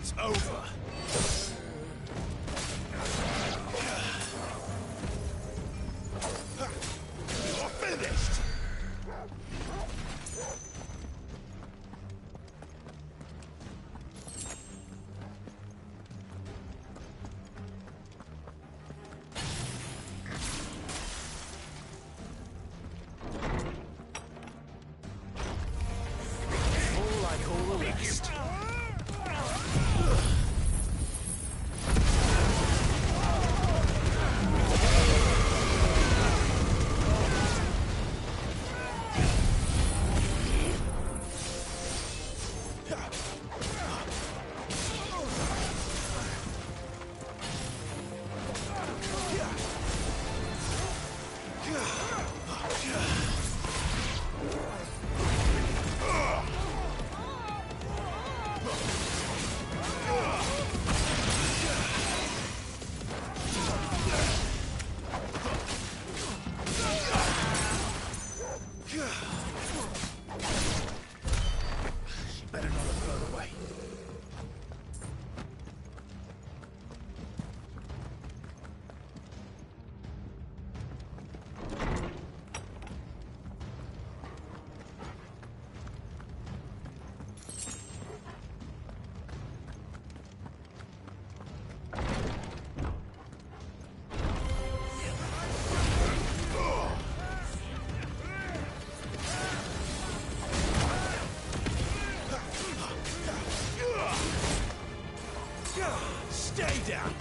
It's over. You're finished! All like all the rest. She better not have blown away. Stay down!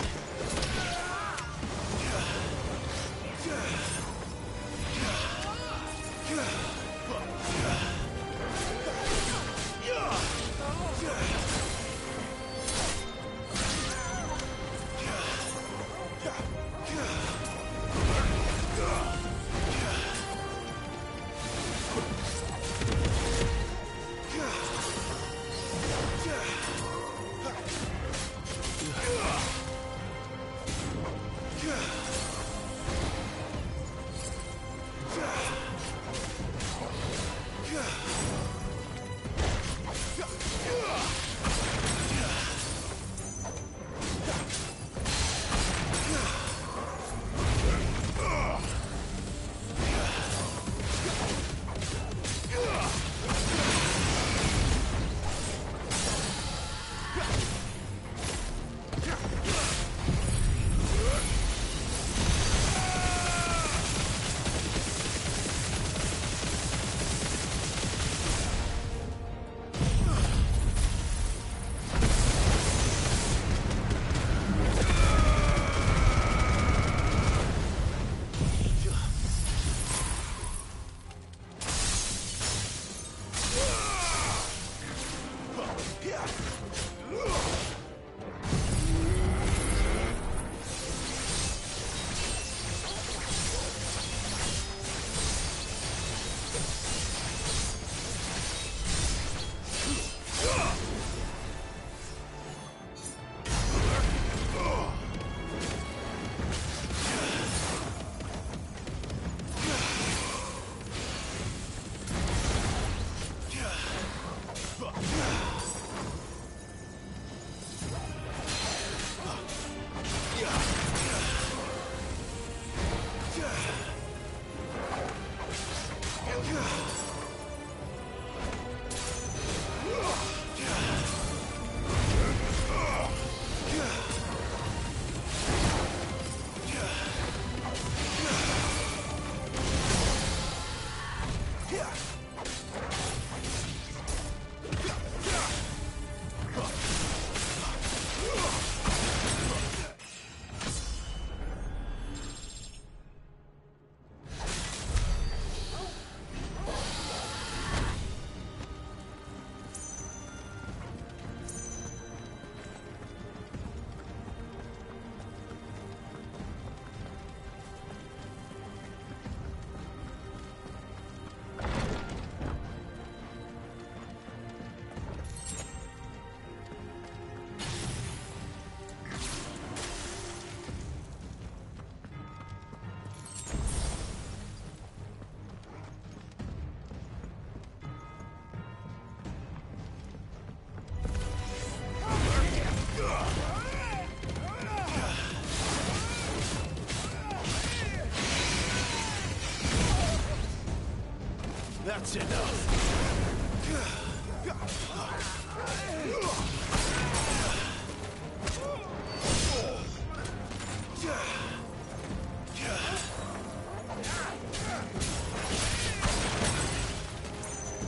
That's enough.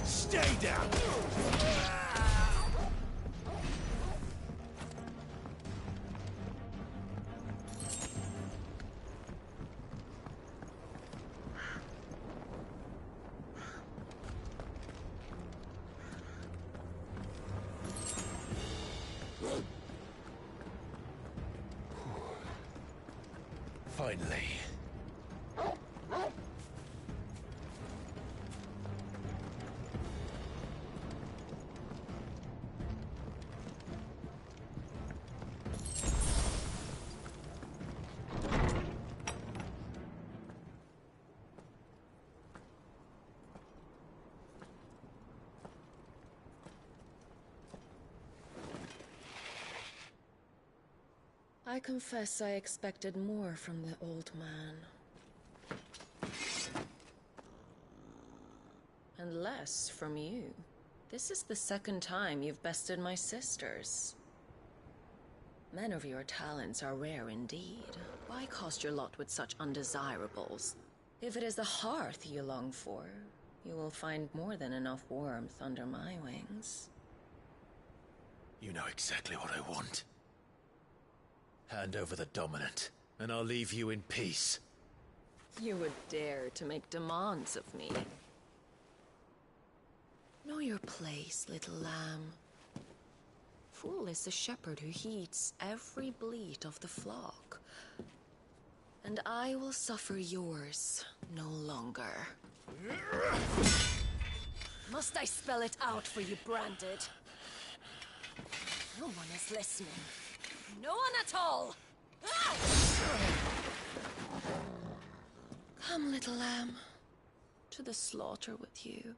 Stay down. Finally. I confess I expected more from the old man. And less from you. This is the second time you've bested my sisters. Men of your talents are rare indeed. Why cast your lot with such undesirables? If it is the hearth you long for, you will find more than enough warmth under my wings. You know exactly what I want. Hand over the dominant, and I'll leave you in peace. You would dare to make demands of me. Know your place, little lamb. Fool is the shepherd who heeds every bleat of the flock. And I will suffer yours no longer. Must I spell it out for you, Branded? No one is listening. No one at all! Ah! Come, little lamb, to the slaughter with you.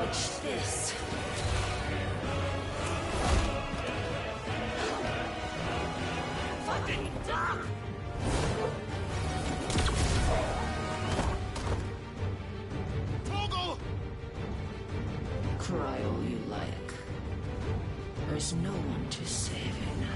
Watch this. Fucking duck! Torgal! Cry all you like. There's no one to save you now.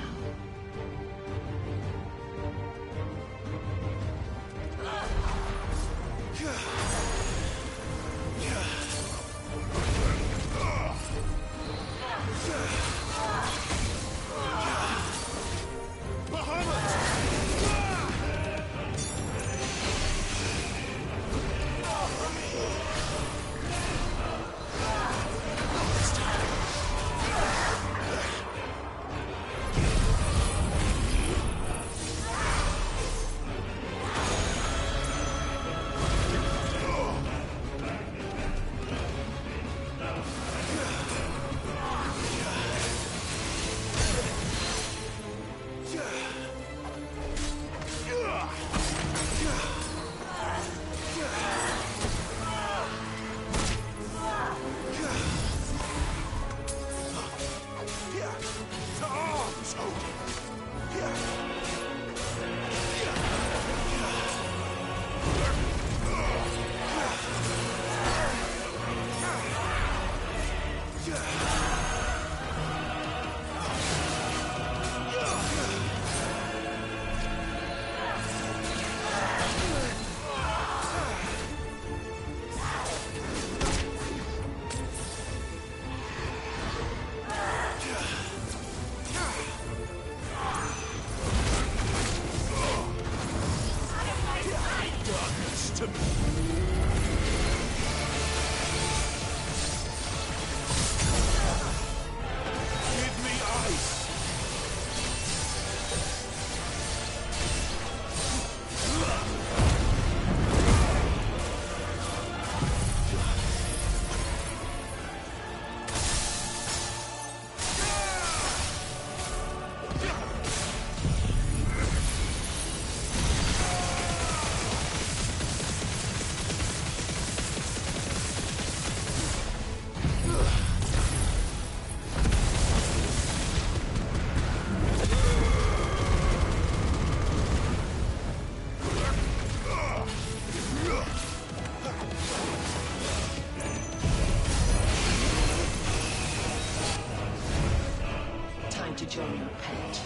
To join your pet.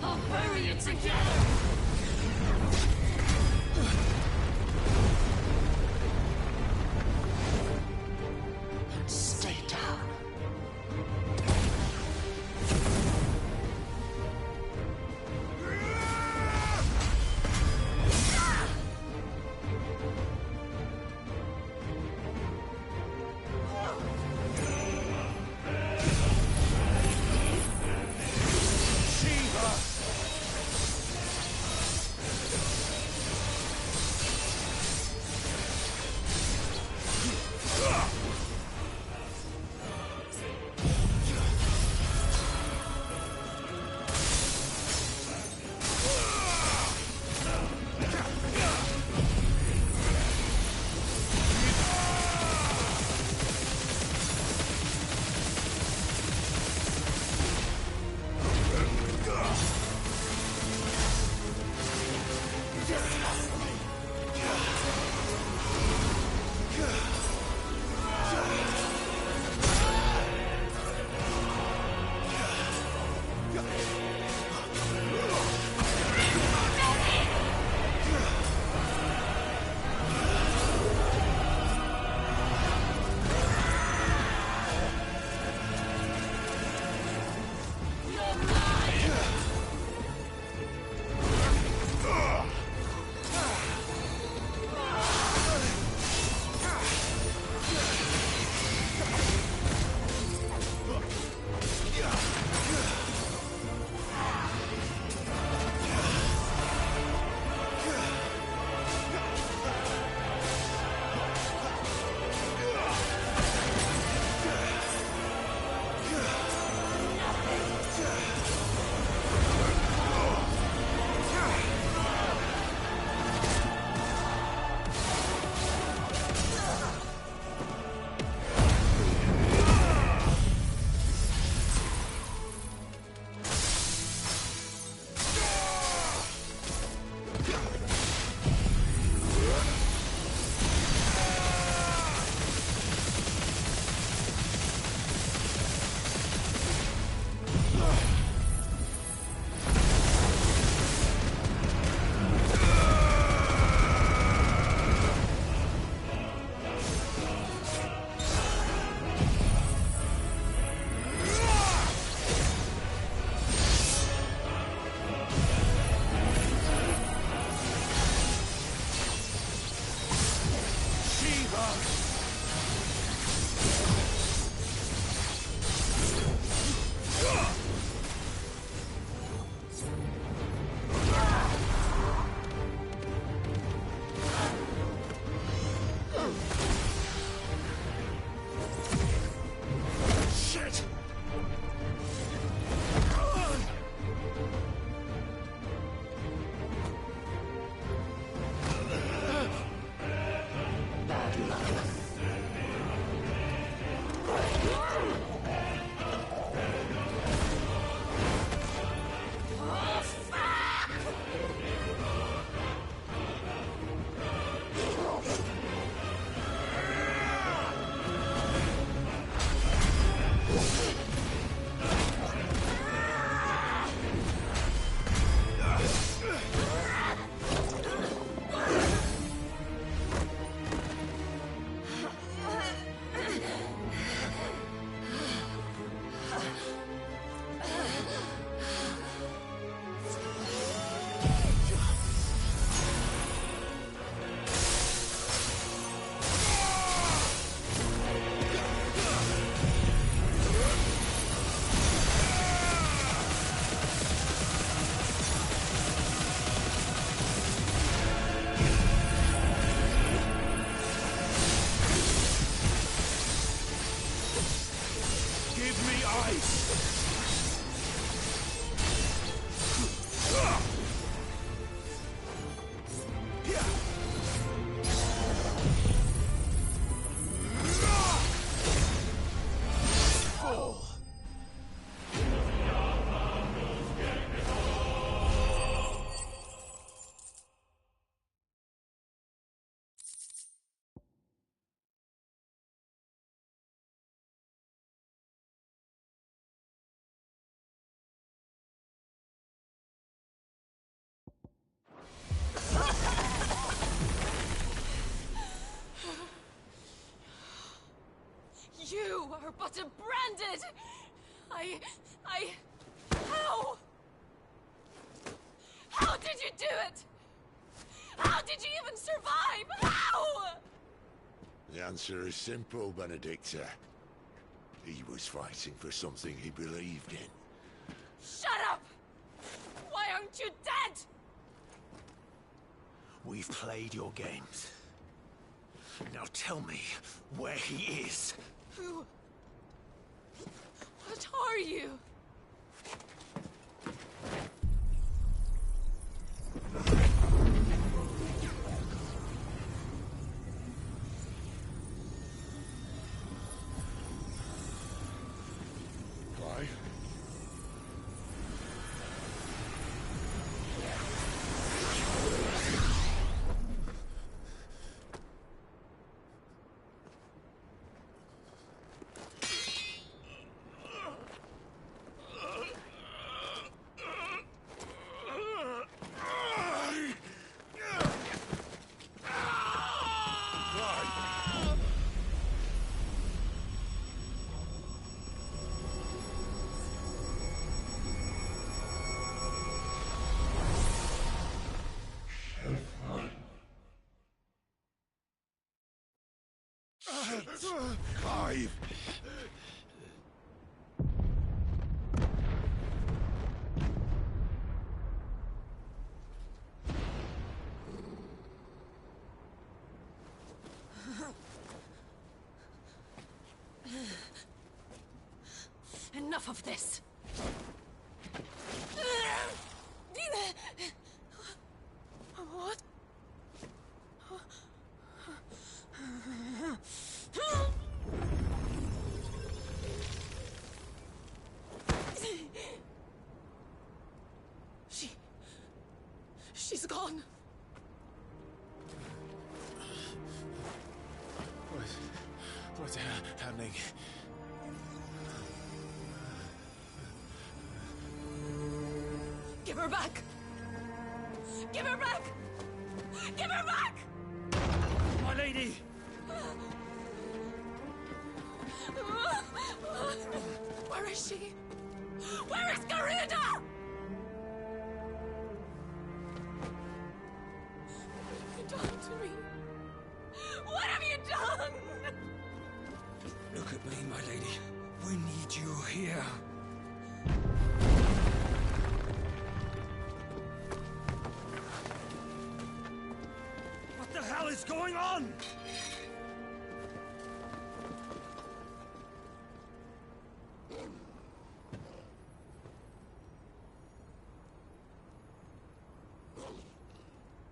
I'll bury you together! Stay down. were but a branded! How? How did you do it? How did you even survive? How? The answer is simple, Benedicta. He was fighting for something he believed in. Shut up! Why aren't you dead? We've played your games. Now tell me where he is. Who? What are you? Clive? Clive! Enough of this! What? She's gone. What's happening? Give her back! Give her back! Give her back! My lady! Where is she? Where is Garuda? What have you done to me? What have you done? Look at me, my lady. We need you here. What the hell is going on?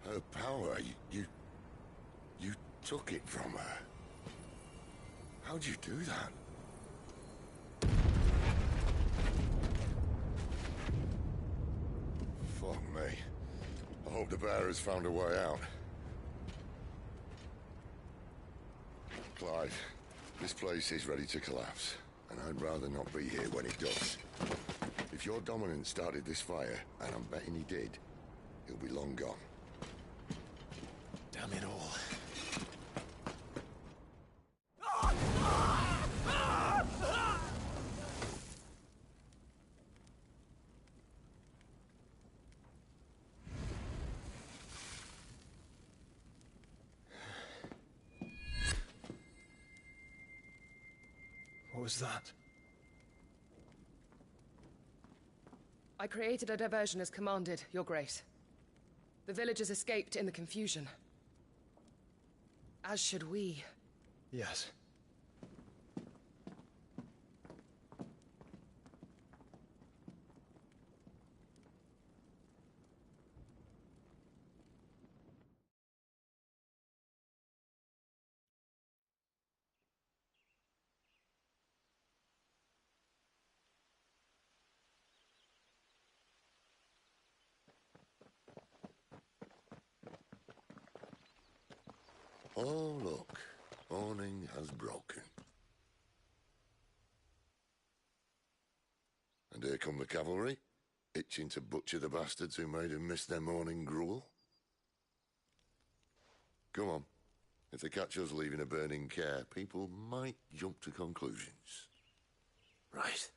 Her power, you took it from her. How'd you do that? Fuck me. I hope the bearers found a way out. Clive, this place is ready to collapse, and I'd rather not be here when it does. If your dominant started this fire, and I'm betting he did, he'll be long gone. Damn it all. What was that? I created a diversion as commanded, Your Grace. The villagers escaped in the confusion. As should we. Yes. Oh, look. Awning has broken. And here come the cavalry, itching to butcher the bastards who made them miss their morning gruel. Come on. If they catch us leaving a burning care, people might jump to conclusions. Right.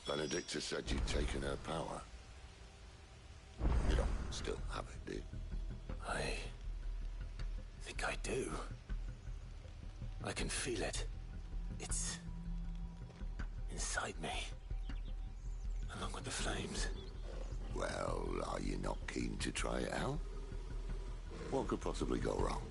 Benedicta said you'd taken her power. You don't still have it, do you? I think I do. I can feel it. It's inside me, along with the flames. Well, are you not keen to try it out? What could possibly go wrong?